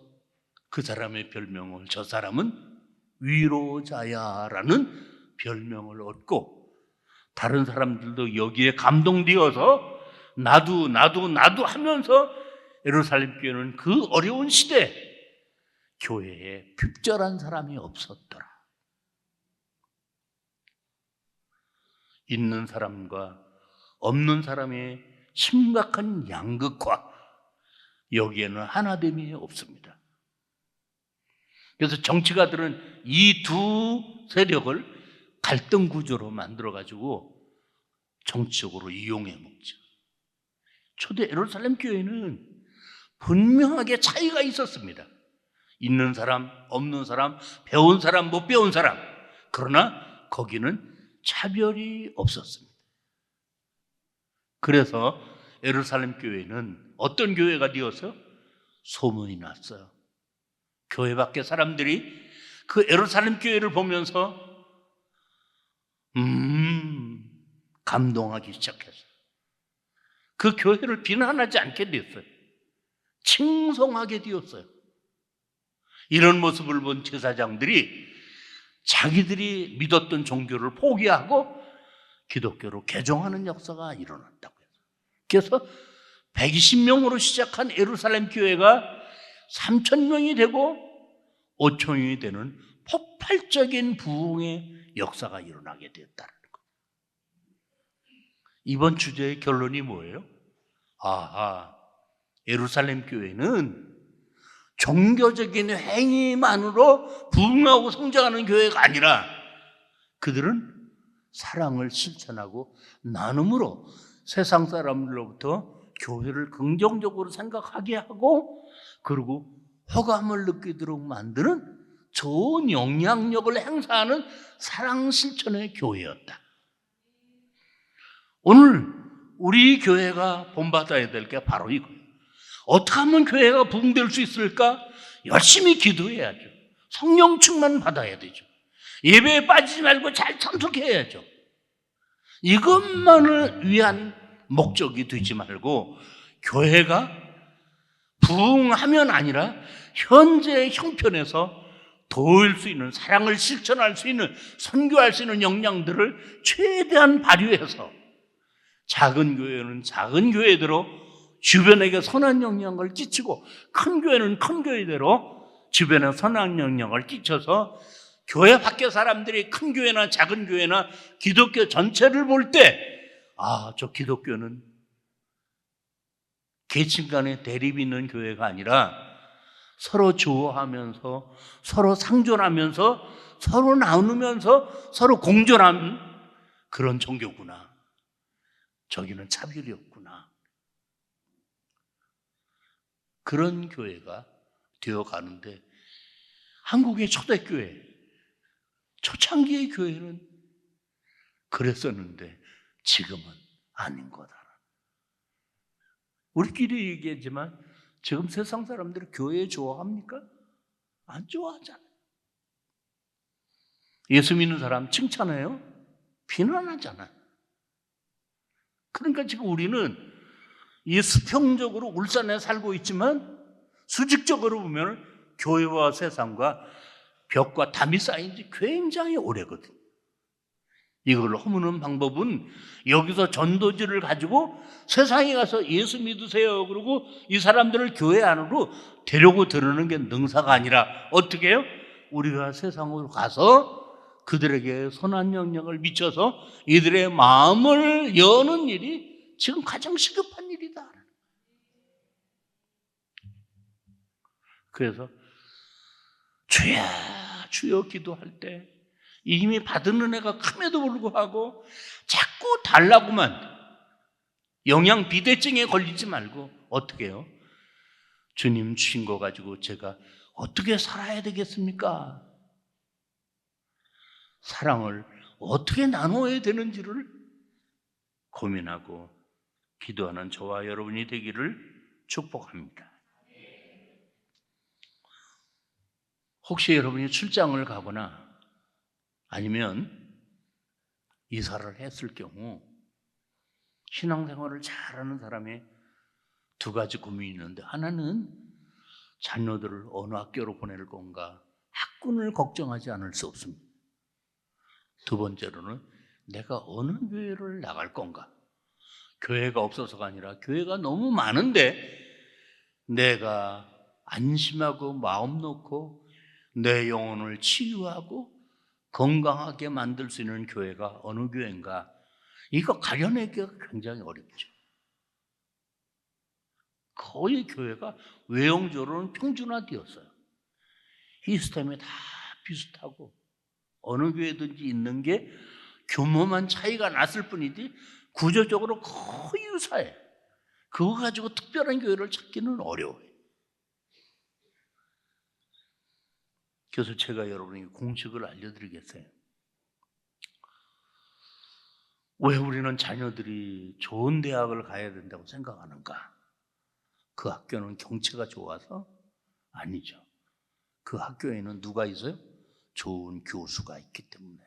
그 사람의 별명을 저 사람은 위로자야라는 별명을 얻고 다른 사람들도 여기에 감동되어서 나도 하면서 예루살렘 교회는 그 어려운 시대 교회에 핍절한 사람이 없었더라. 있는 사람과 없는 사람의 심각한 양극화 여기에는 하나됨이 없습니다. 그래서 정치가들은 이 두 세력을 갈등 구조로 만들어가지고 정치적으로 이용해 먹죠. 초대 예루살렘 교회는 분명하게 차이가 있었습니다. 있는 사람, 없는 사람, 배운 사람, 못 배운 사람. 그러나 거기는 차별이 없었습니다. 그래서 예루살렘 교회는 어떤 교회가 되어서 소문이 났어요. 교회 밖의 사람들이 그 예루살렘 교회를 보면서 감동하기 시작했어요. 그 교회를 비난하지 않게 됐어요. 칭송하게 되었어요. 이런 모습을 본 제사장들이 자기들이 믿었던 종교를 포기하고 기독교로 개종하는 역사가 일어났다고 해요. 그래서 120명으로 시작한 예루살렘 교회가 3,000명이 되고 5,000명이 되는 폭발적인 부흥의 역사가 일어나게 되었다는 거예요. 이번 주제의 결론이 뭐예요? 예루살렘 교회는 종교적인 행위만으로 부흥하고 성장하는 교회가 아니라 그들은 사랑을 실천하고 나눔으로 세상 사람들로부터 교회를 긍정적으로 생각하게 하고 그리고 호감을 느끼도록 만드는 좋은 영향력을 행사하는 사랑 실천의 교회였다. 오늘 우리 교회가 본받아야 될 게 바로 이거예요. 어떻게 하면 교회가 부흥될 수 있을까? 열심히 기도해야죠. 성령 충만 받아야 되죠. 예배에 빠지지 말고 잘 참석해야죠. 이것만을 위한 목적이 되지 말고 교회가 부흥하면 아니라 현재의 형편에서 도울 수 있는 사랑을 실천할 수 있는 선교할 수 있는 역량들을 최대한 발휘해서 작은 교회는 작은 교회대로 주변에게 선한 영향을 끼치고 큰 교회는 큰 교회대로 주변에 선한 영향을 끼쳐서 교회 밖의 사람들이 큰 교회나 작은 교회나 기독교 전체를 볼 때 저 기독교는 계층 간의 대립이 있는 교회가 아니라 서로 조화하면서 서로 상존하면서 서로 나누면서 서로 공존하는 그런 종교구나. 저기는 차별이 없구나. 그런 교회가 되어가는데 한국의 초대교회, 초창기의 교회는 그랬었는데 지금은 아닌 거다. 우리끼리 얘기했지만 지금 세상 사람들이 교회 좋아합니까? 안 좋아하잖아요. 예수 믿는 사람 칭찬해요? 비난하잖아요. 그러니까 지금 우리는 이 수평적으로 울산에 살고 있지만 수직적으로 보면 교회와 세상과 벽과 담이 쌓인 지 굉장히 오래거든. 이걸 허무는 방법은 여기서 전도지를 가지고 세상에 가서 예수 믿으세요 그러고 이 사람들을 교회 안으로 데려고 들으는 게 능사가 아니라 어떻게 해요? 우리가 세상으로 가서 그들에게 선한 영향을 미쳐서 이들의 마음을 여는 일이 지금 가장 시급한 일이다. 그래서 주여 주여 기도할 때 이미 받은 은혜가 큼에도 불구하고 자꾸 달라고만 영양 비대증에 걸리지 말고 어떻게 해요? 주님 주신 거 가지고 제가 어떻게 살아야 되겠습니까? 사랑을 어떻게 나눠야 되는지를 고민하고 기도하는 저와 여러분이 되기를 축복합니다. 혹시 여러분이 출장을 가거나 아니면 이사를 했을 경우 신앙생활을 잘하는 사람이 두 가지 고민이 있는데, 하나는 자녀들을 어느 학교로 보낼 건가, 학군을 걱정하지 않을 수 없습니다. 두 번째로는 내가 어느 교회를 나갈 건가. 교회가 없어서가 아니라 교회가 너무 많은데 내가 안심하고 마음 놓고 내 영혼을 치유하고 건강하게 만들 수 있는 교회가 어느 교회인가, 이거 가려내기가 굉장히 어렵죠. 거의 교회가 외형적으로는 평준화되었어요. 시스템이 다 비슷하고 어느 교회든지 있는 게 규모만 차이가 났을 뿐이지 구조적으로 거의 유사해. 그거 가지고 특별한 교회를 찾기는 어려워요. 그래서 제가 여러분에게 공식을 알려드리겠어요. 왜 우리는 자녀들이 좋은 대학을 가야 된다고 생각하는가? 그 학교는 경치가 좋아서? 아니죠. 그 학교에는 누가 있어요? 좋은 교수가 있기 때문에.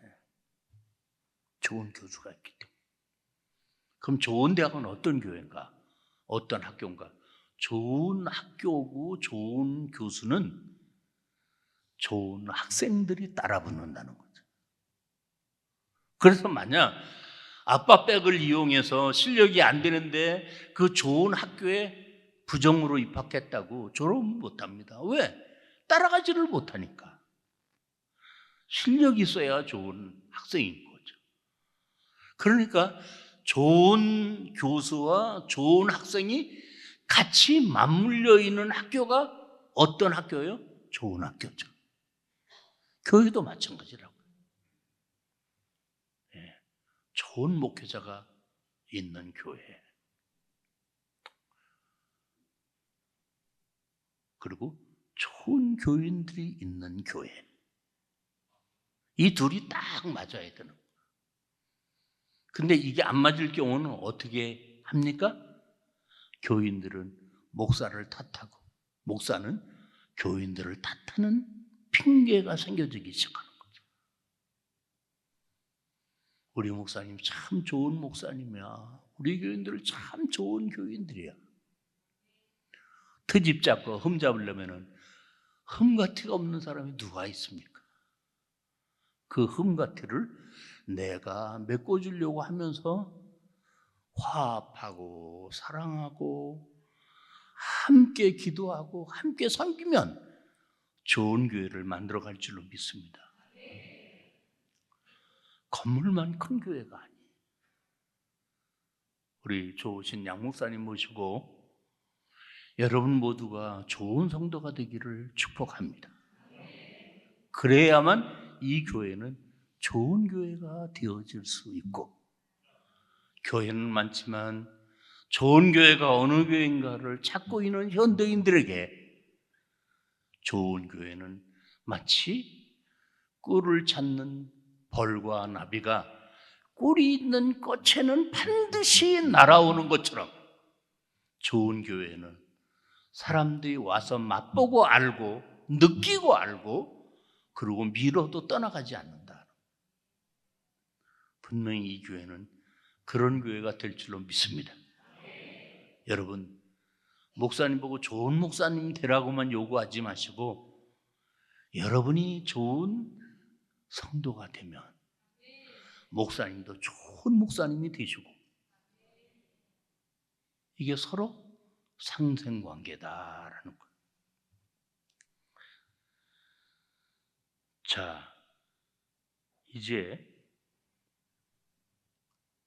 좋은 교수가 있기 때문에. 그럼 좋은 대학은 어떤 교회인가? 어떤 학교인가? 좋은 학교고 좋은 교수는 좋은 학생들이 따라붙는다는 거죠. 그래서 만약 아빠 백을 이용해서 실력이 안 되는데 그 좋은 학교에 부정으로 입학했다고 졸업 못합니다. 왜? 따라가지를 못하니까. 실력이 있어야 좋은 학생인 거죠. 그러니까 좋은 교수와 좋은 학생이 같이 맞물려 있는 학교가 어떤 학교예요? 좋은 학교죠. 교회도 마찬가지라고요. 네. 좋은 목회자가 있는 교회, 그리고 좋은 교인들이 있는 교회, 이 둘이 딱 맞아야 되는 거예요. 근데 이게 안 맞을 경우는 어떻게 합니까? 교인들은 목사를 탓하고 목사는 교인들을 탓하는 핑계가 생겨지기 시작하는 거죠. 우리 목사님 참 좋은 목사님이야. 우리 교인들 참 좋은 교인들이야. 트집 잡고 흠 잡으려면 흠과 티가 없는 사람이 누가 있습니까? 그 흠과 티를 내가 메꿔주려고 하면서 화합하고 사랑하고 함께 기도하고 함께 섬기면 좋은 교회를 만들어갈 줄로 믿습니다. 건물만 큰 교회가 아니에요. 우리 좋으신 양 목사님 모시고 여러분 모두가 좋은 성도가 되기를 축복합니다. 그래야만 이 교회는 좋은 교회가 되어질 수 있고, 교회는 많지만 좋은 교회가 어느 교회인가를 찾고 있는 현대인들에게 좋은 교회는 마치 꿀을 찾는 벌과 나비가 꿀이 있는 꽃에는 반드시 날아오는 것처럼 좋은 교회는 사람들이 와서 맛보고 알고 느끼고 알고 그리고 미뤄도 떠나가지 않는다. 분명히 이 교회는 그런 교회가 될 줄로 믿습니다. 여러분, 목사님 보고 좋은 목사님 되라고만 요구하지 마시고 여러분이 좋은 성도가 되면 목사님도 좋은 목사님이 되시고, 이게 서로 상생관계다라는 거예요. 자, 이제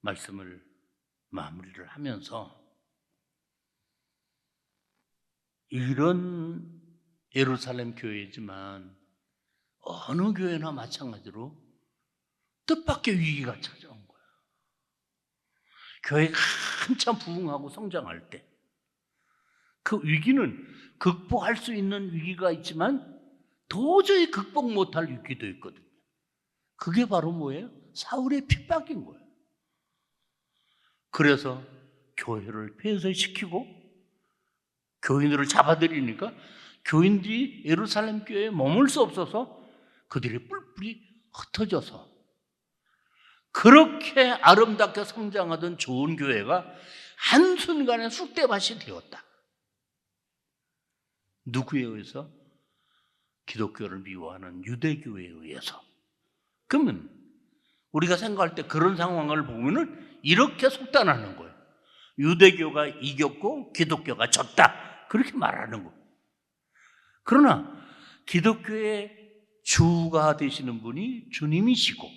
말씀을 마무리를 하면서 이런 예루살렘 교회지만 어느 교회나 마찬가지로 뜻밖의 위기가 찾아온 거예요. 교회가 한참 부흥하고 성장할 때 그 위기는 극복할 수 있는 위기가 있지만 도저히 극복 못할 위기도 있거든요. 그게 바로 뭐예요? 사울의 핍박인 거예요. 그래서 교회를 폐쇄시키고 교인들을 잡아들이니까 교인들이 예루살렘 교회에 머물 수 없어서 그들이 뿔뿔이 흩어져서 그렇게 아름답게 성장하던 좋은 교회가 한순간에 쑥대밭이 되었다. 누구에 의해서? 기독교를 미워하는 유대교회에 의해서. 그러면 우리가 생각할 때 그런 상황을 보면은 이렇게 속단하는 거예요. 유대교가 이겼고 기독교가 졌다. 그렇게 말하는 거예요. 그러나 기독교의 주가 되시는 분이 주님이시고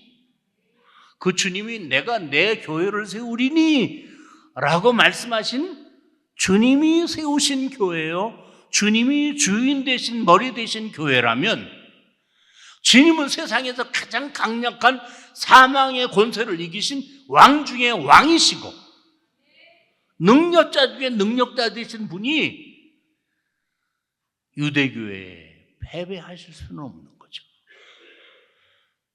그 주님이 내가 내 교회를 세우리니 라고 말씀하신 주님이 세우신 교회요, 주님이 주인 되신 머리 되신 교회라면 주님은 세상에서 가장 강력한 사망의 권세를 이기신 왕 중에 왕이시고 능력자 중에 능력자 되신 분이 유대교회에 패배하실 수는 없는 거죠.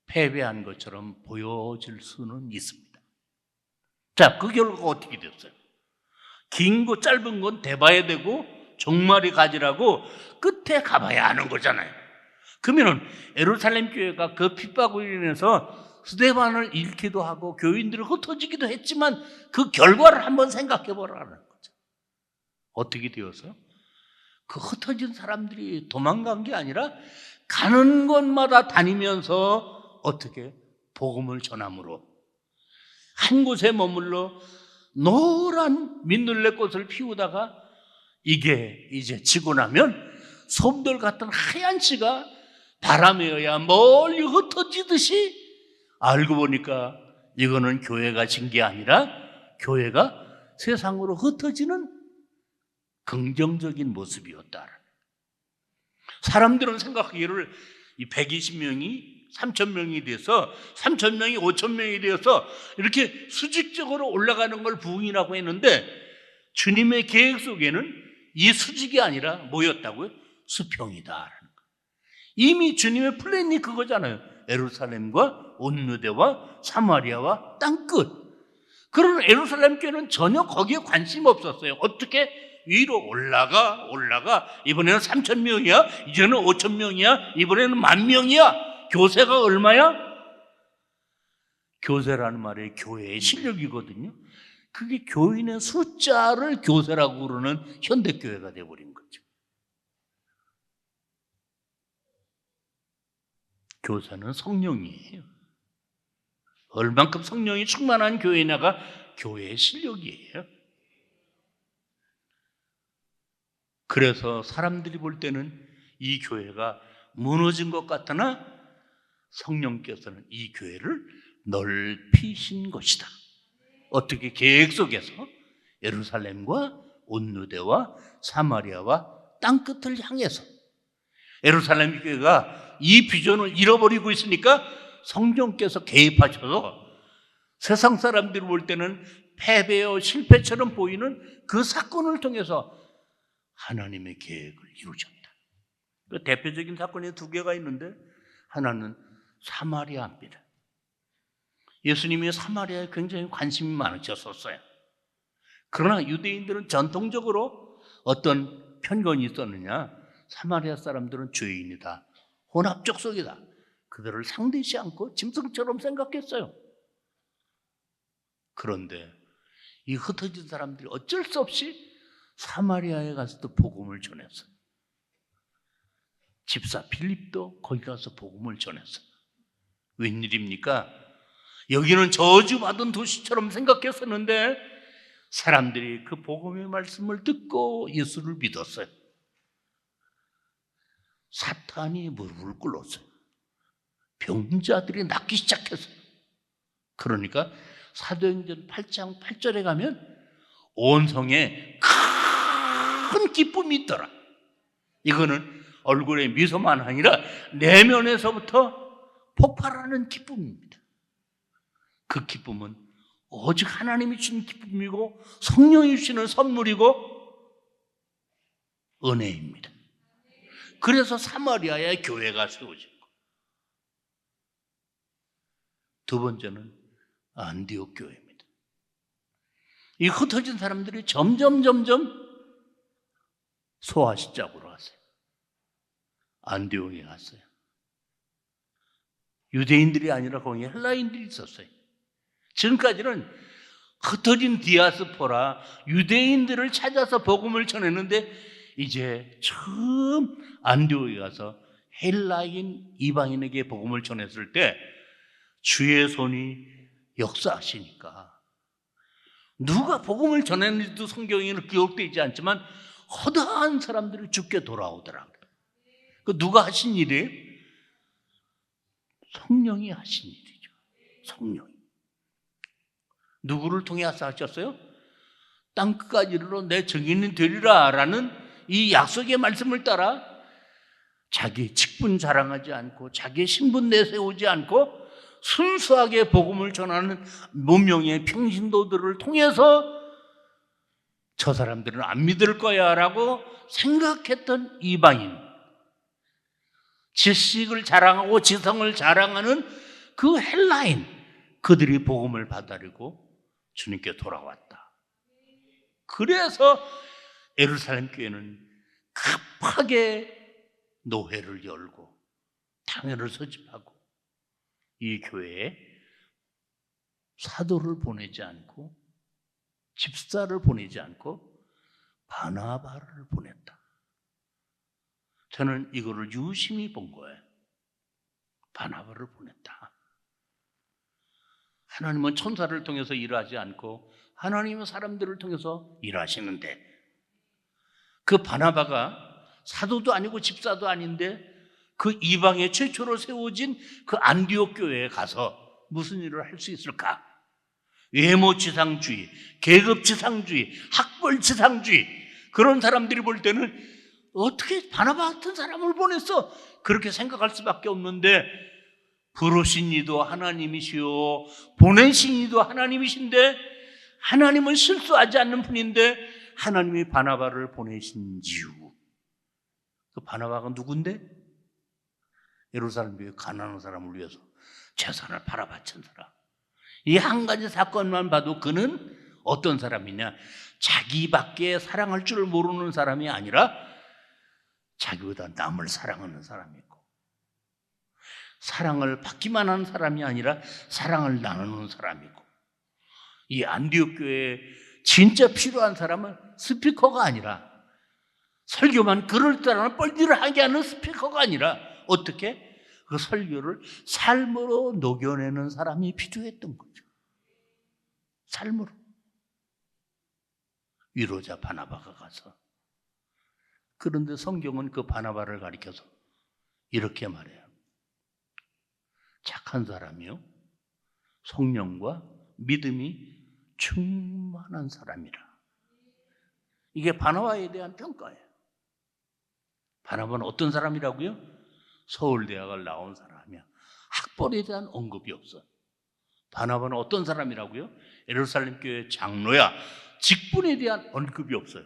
패배한 것처럼 보여질 수는 있습니다. 자, 그 결과가 어떻게 됐어요? 긴 거 짧은 건 대봐야 되고 종말이 가지라고 끝에 가봐야 하는 거잖아요. 그러면 예루살렘 교회가 그 핍박으로 인해서 스데반을 잃기도 하고 교인들이 흩어지기도 했지만 그 결과를 한번 생각해 보라는 거죠. 어떻게 되어서? 그 흩어진 사람들이 도망간 게 아니라 가는 곳마다 다니면서 어떻게 복음을 전함으로 한 곳에 머물러 노란 민들레꽃을 피우다가 이게 이제 지고 나면 솜돌 같은 하얀 씨가 바람에 의해 멀리 흩어지듯이 알고 보니까 이거는 교회가 진 게 아니라 교회가 세상으로 흩어지는 긍정적인 모습이었다. 사람들은 생각하기를 이 120명이 3,000명이 돼서 3,000명이 5,000명이 되어서 이렇게 수직적으로 올라가는 걸 부흥이라고 했는데 주님의 계획 속에는 이 수직이 아니라 뭐였다고요? 수평이다. 이미 주님의 플랜이 그거잖아요. 예루살렘과 온유대와 사마리아와 땅끝. 그러나 예루살렘 교회는 전혀 거기에 관심 없었어요. 어떻게 위로 올라가 이번에는 3,000명이야, 이제는 5,000명이야, 이번에는 10,000명이야. 교세가 얼마야? 교세라는 말이 교회의 실력이거든요. 그게 교인의 숫자를 교세라고 그러는 현대교회가 되어버린 거죠. 교사는 성령이에요. 얼만큼 성령이 충만한 교회냐가 교회의 실력이에요. 그래서 사람들이 볼 때는 이 교회가 무너진 것 같으나 성령께서는 이 교회를 넓히신 것이다. 어떻게? 계획 속에서 예루살렘과 온유대와 사마리아와 땅끝을 향해서 예루살렘 교회가 이 비전을 잃어버리고 있으니까 성령께서 개입하셔서 세상 사람들이 볼 때는 패배요 실패처럼 보이는 그 사건을 통해서 하나님의 계획을 이루셨다. 그 대표적인 사건이 두 개가 있는데 하나는 사마리아입니다. 예수님이 사마리아에 굉장히 관심이 많으셨었어요. 그러나 유대인들은 전통적으로 어떤 편견이 있었느냐? 사마리아 사람들은 죄인이다, 혼합적 속이다. 그들을 상대시 않고 짐승처럼 생각했어요. 그런데 이 흩어진 사람들이 어쩔 수 없이 사마리아에 가서도 복음을 전했어요. 집사 빌립도 거기 가서 복음을 전했어요. 웬일입니까? 여기는 저주받은 도시처럼 생각했었는데 사람들이 그 복음의 말씀을 듣고 예수를 믿었어요. 사탄이 무릎을 꿇었어요. 병자들이 낫기 시작했어요. 그러니까 사도행전 8장 8절에 가면 온 성에 큰 기쁨이 있더라. 이거는 얼굴에 미소만 아니라 내면에서부터 폭발하는 기쁨입니다. 그 기쁨은 오직 하나님이 주신 기쁨이고 성령이 주시는 선물이고 은혜입니다. 그래서 사마리아에 교회가 세워진 거. 두 번째는 안디옥 교회입니다. 이 흩어진 사람들이 점점 소아시작으로 갔어요. 안디옥에 갔어요. 유대인들이 아니라 거기 헬라인들이 있었어요. 지금까지는 흩어진 디아스포라 유대인들을 찾아서 복음을 전했는데 이제 처음 안디옥에 가서 헬라인 이방인에게 복음을 전했을 때 주의 손이 역사하시니까 누가 복음을 전했는지도 성경에는 기록되어 있지 않지만 허다한 사람들이 죽게 돌아오더라고요. 그 누가 하신 일이에요? 성령이 하신 일이죠. 성령이. 누구를 통해서 하셨어요? 땅끝까지 이르러 내 증인이 되리라 라는 이 약속의 말씀을 따라 자기 직분 자랑하지 않고 자기의 신분 내세우지 않고 순수하게 복음을 전하는 문명의 평신도들을 통해서 저 사람들은 안 믿을 거야 라고 생각했던 이방인, 지식을 자랑하고 지성을 자랑하는 그 헬라인, 그들이 복음을 받아들이고 주님께 돌아왔다. 그래서 예루살렘 교회는 급하게 노회를 열고 당회를 소집하고 이 교회에 사도를 보내지 않고 집사를 보내지 않고 바나바를 보냈다. 저는 이거를 유심히 본 거예요. 바나바를 보냈다. 하나님은 천사를 통해서 일하지 않고 하나님은 사람들을 통해서 일하시는데 그 바나바가 사도도 아니고 집사도 아닌데 그 이방에 최초로 세워진 그 안디옥 교회에 가서 무슨 일을 할 수 있을까? 외모지상주의, 계급지상주의, 학벌지상주의, 그런 사람들이 볼 때는 어떻게 바나바 같은 사람을 보냈어? 그렇게 생각할 수밖에 없는데 부르신 이도 하나님이시오, 보내신 이도 하나님이신데 하나님은 실수하지 않는 분인데 하나님이 바나바를 보내신 이유, 그 바나바가 누군데? 예루살렘 교회 가난한 사람을 위해서 재산을 팔아 바친 사람. 이 한 가지 사건만 봐도 그는 어떤 사람이냐? 자기밖에 사랑할 줄 모르는 사람이 아니라 자기보다 남을 사랑하는 사람이고, 사랑을 받기만 하는 사람이 아니라 사랑을 나누는 사람이고, 이 안디옥 교회에 진짜 필요한 사람은 스피커가 아니라, 설교만 그럴듯한 뻘짓을 하게 하는 스피커가 아니라 어떻게? 그 설교를 삶으로 녹여내는 사람이 필요했던 거죠. 삶으로. 위로자 바나바가 가서. 그런데 성경은 그 바나바를 가리켜서 이렇게 말해요. 착한 사람이요, 성령과 믿음이 충만한 사람이라. 이게 바나바에 대한 평가예요. 바나바는 어떤 사람이라고요? 서울대학을 나온 사람이야. 학벌에 대한 언급이 없어. 바나바는 어떤 사람이라고요? 예루살렘 교회 장로야. 직분에 대한 언급이 없어요.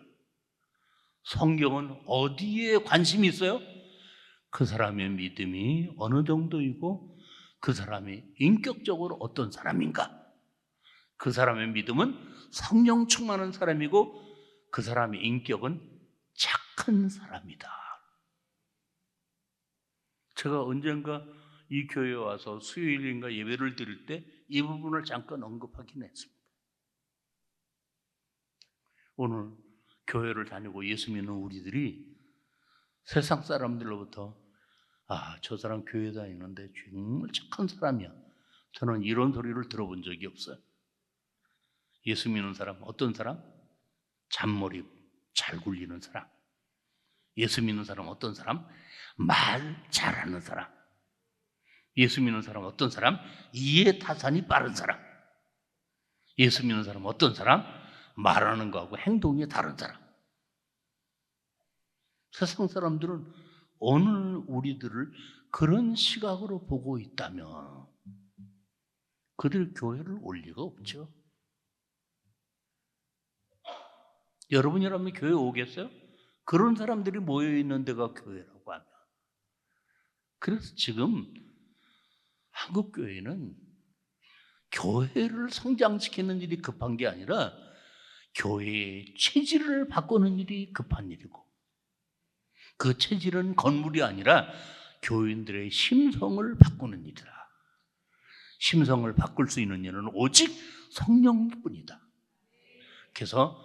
성경은 어디에 관심이 있어요? 그 사람의 믿음이 어느 정도이고 그 사람이 인격적으로 어떤 사람인가? 그 사람의 믿음은 성령 충만한 사람이고 그 사람의 인격은 착한 사람이다. 제가 언젠가 이 교회에 와서 수요일인가 예배를 드릴 때 이 부분을 잠깐 언급하긴 했습니다. 오늘 교회를 다니고 예수 믿는 우리들이 세상 사람들로부터 저 사람 교회 다니는데 정말 착한 사람이야, 저는 이런 소리를 들어본 적이 없어요. 예수 믿는 사람, 어떤 사람? 잔머리 잘 굴리는 사람. 예수 믿는 사람 어떤 사람? 말 잘하는 사람. 예수 믿는 사람 어떤 사람? 이해타산이 빠른 사람. 예수 믿는 사람 어떤 사람? 말하는 거하고 행동이 다른 사람. 세상 사람들은 오늘 우리들을 그런 시각으로 보고 있다면 그들 교회를 올 리가 없죠. 여러분이라면 교회 오겠어요? 그런 사람들이 모여 있는 데가 교회라고 하면. 그래서 지금 한국 교회는 교회를 성장시키는 일이 급한 게 아니라 교회의 체질을 바꾸는 일이 급한 일이고, 그 체질은 건물이 아니라 교인들의 심성을 바꾸는 일이다. 심성을 바꿀 수 있는 일은 오직 성령뿐이다. 그래서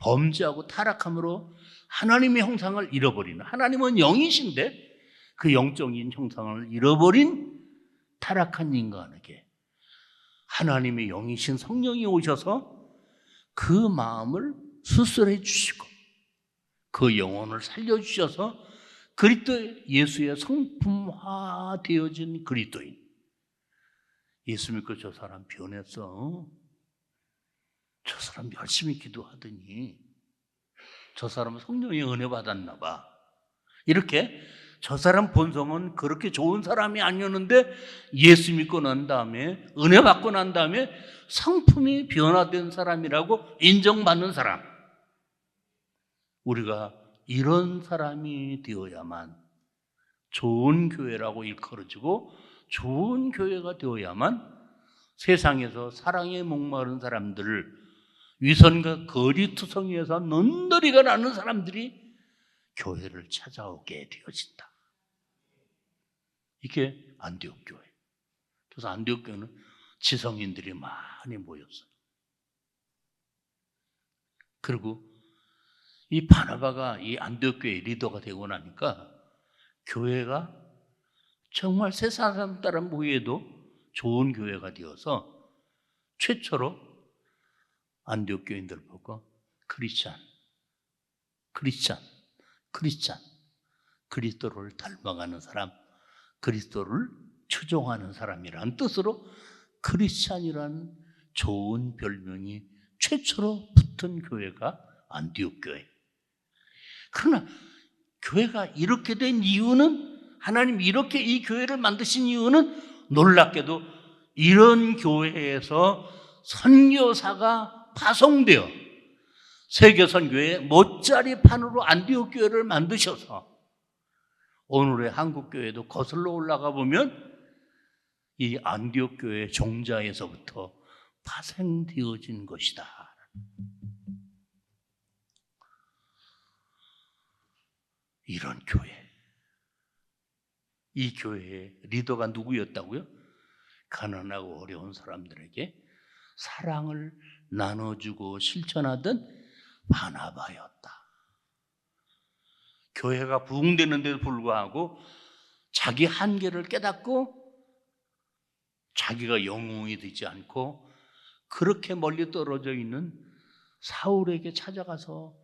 범죄하고 타락함으로 하나님의 형상을 잃어버리는, 하나님은 영이신데 그 영적인 형상을 잃어버린 타락한 인간에게 하나님의 영이신 성령이 오셔서 그 마음을 수술해 주시고 그 영혼을 살려주셔서 그리스도 예수의 성품화 되어진 그리스도인. 예수 믿고 저 사람 변했어. 저 사람 열심히 기도하더니 저 사람은 성령의 은혜 받았나 봐. 이렇게 저 사람 본성은 그렇게 좋은 사람이 아니었는데 예수 믿고 난 다음에, 은혜 받고 난 다음에 성품이 변화된 사람이라고 인정받는 사람. 우리가 이런 사람이 되어야만 좋은 교회라고 일컬어지고 좋은 교회가 되어야만 세상에서 사랑에 목마른 사람들을 위선과 거리투성이에서 눈놀이가 나는 사람들이 교회를 찾아오게 되어진다. 이게 안디옥 교회. 그래서 안디옥 교회는 지성인들이 많이 모였어요. 그리고 이 바나바가 이 안디옥 교회 리더가 되고 나니까 교회가 정말 세상 사람 보기에도 좋은 교회가 되어서 최초로 안디옥 교인들 보고 크리스찬, 그리스도를 닮아가는 사람, 그리스도를 추종하는 사람이라는 뜻으로 크리스찬이라는 좋은 별명이 최초로 붙은 교회가 안디옥 교회. 그러나 교회가 이렇게 된 이유는, 하나님이 이렇게 이 교회를 만드신 이유는 놀랍게도 이런 교회에서 선교사가 파송되어 세계 선교의 못자리판으로 안디옥 교회를 만드셔서 오늘의 한국 교회도 거슬러 올라가 보면 이 안디옥 교회 종자에서부터 파생되어진 것이다. 이런 교회. 이 교회의 리더가 누구였다고요? 가난하고 어려운 사람들에게 사랑을 나눠주고 실천하던 바나바였다. 교회가 부흥되는데도 불구하고 자기 한계를 깨닫고 자기가 영웅이 되지 않고 그렇게 멀리 떨어져 있는 사울에게 찾아가서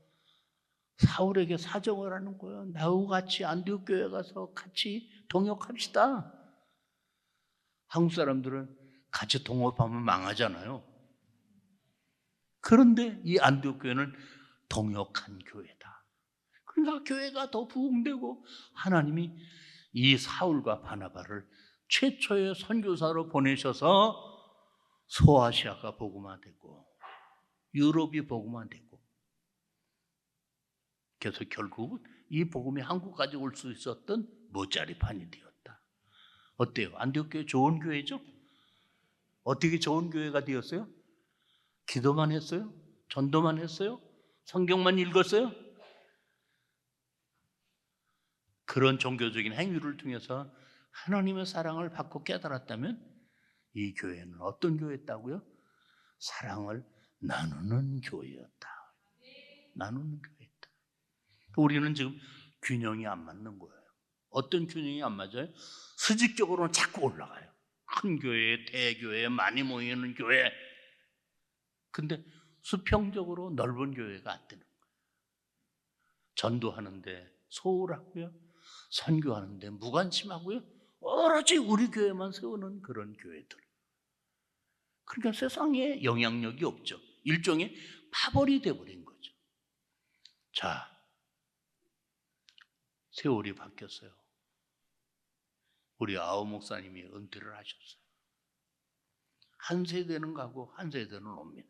사울에게 사정을 하는 거예요. 나하고 같이 안디옥 교회 가서 같이 동역합시다. 한국 사람들은 같이 동업하면 망하잖아요. 그런데 이 안디옥 교회는 동역한 교회다. 그러니까 교회가 더 부흥되고 하나님이 이 사울과 바나바를 최초의 선교사로 보내셔서 소아시아가 복음화되고 유럽이 복음화되고, 그래서 결국은 이 복음이 한국까지 올 수 있었던 못자리판이 되었다. 어때요? 안디옥 교회 좋은 교회죠? 어떻게 좋은 교회가 되었어요? 기도만 했어요? 전도만 했어요? 성경만 읽었어요? 그런 종교적인 행위를 통해서 하나님의 사랑을 받고 깨달았다면 이 교회는 어떤 교회였다고요? 사랑을 나누는 교회였다. 나누는 교회였다. 우리는 지금 균형이 안 맞는 거예요. 어떤 균형이 안 맞아요? 수직적으로는 자꾸 올라가요. 큰 교회, 대교회, 많이 모이는 교회. 근데 수평적으로 넓은 교회가 안 되는 거예요. 전도하는데 소홀하고요, 선교하는데 무관심하고요, 오로지 우리 교회만 세우는 그런 교회들. 그러니까 세상에 영향력이 없죠. 일종의 파벌이 되어버린 거죠. 자, 세월이 바뀌었어요. 우리 아우 목사님이 은퇴를 하셨어요. 한 세대는 가고 한 세대는 옵니다.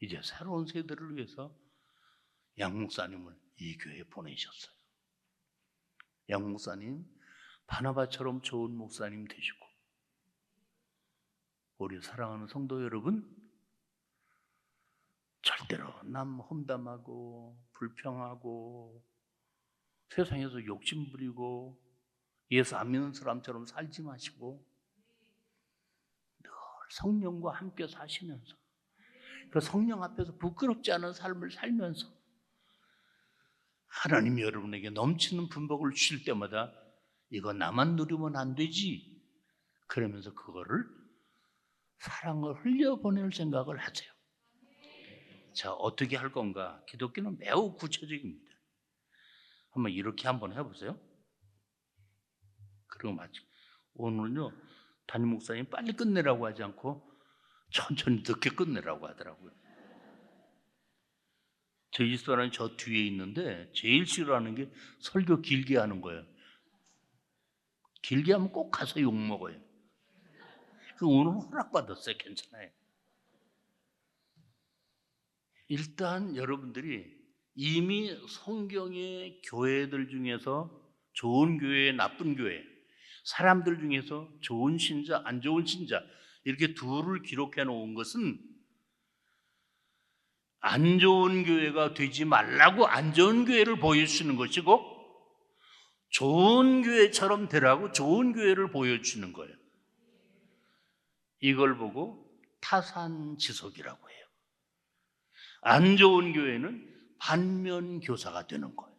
이제 새로운 세대를 위해서 양 목사님을 이 교회에 보내셨어요. 양 목사님 바나바처럼 좋은 목사님 되시고, 우리 사랑하는 성도 여러분, 절대로 남 험담하고 불평하고 세상에서 욕심 부리고 예수 안 믿는 사람처럼 살지 마시고 늘 성령과 함께 사시면서 그 성령 앞에서 부끄럽지 않은 삶을 살면서 하나님이 여러분에게 넘치는 분복을 주실 때마다 이거 나만 누리면 안 되지, 그러면서 그거를 사랑을 흘려보낼 생각을 하세요. 자, 어떻게 할 건가? 기독교는 매우 구체적입니다. 한번 이렇게 한번 해보세요. 그리고 마치 오늘은요, 담임 목사님 빨리 끝내라고 하지 않고 천천히 늦게 끝내라고 하더라고요. 저희 집사람이 저 뒤에 있는데 제일 싫어하는 게 설교 길게 하는 거예요. 길게 하면 꼭 가서 욕먹어요. 오늘 허락받았어요. 괜찮아요. 일단 여러분들이 이미 성경의 교회들 중에서 좋은 교회, 나쁜 교회, 사람들 중에서 좋은 신자, 안 좋은 신자, 이렇게 둘을 기록해 놓은 것은 안 좋은 교회가 되지 말라고 안 좋은 교회를 보여주시는 것이고, 좋은 교회처럼 되라고 좋은 교회를 보여주시는 거예요. 이걸 보고 타산지석이라고 해요. 안 좋은 교회는 반면교사가 되는 거예요.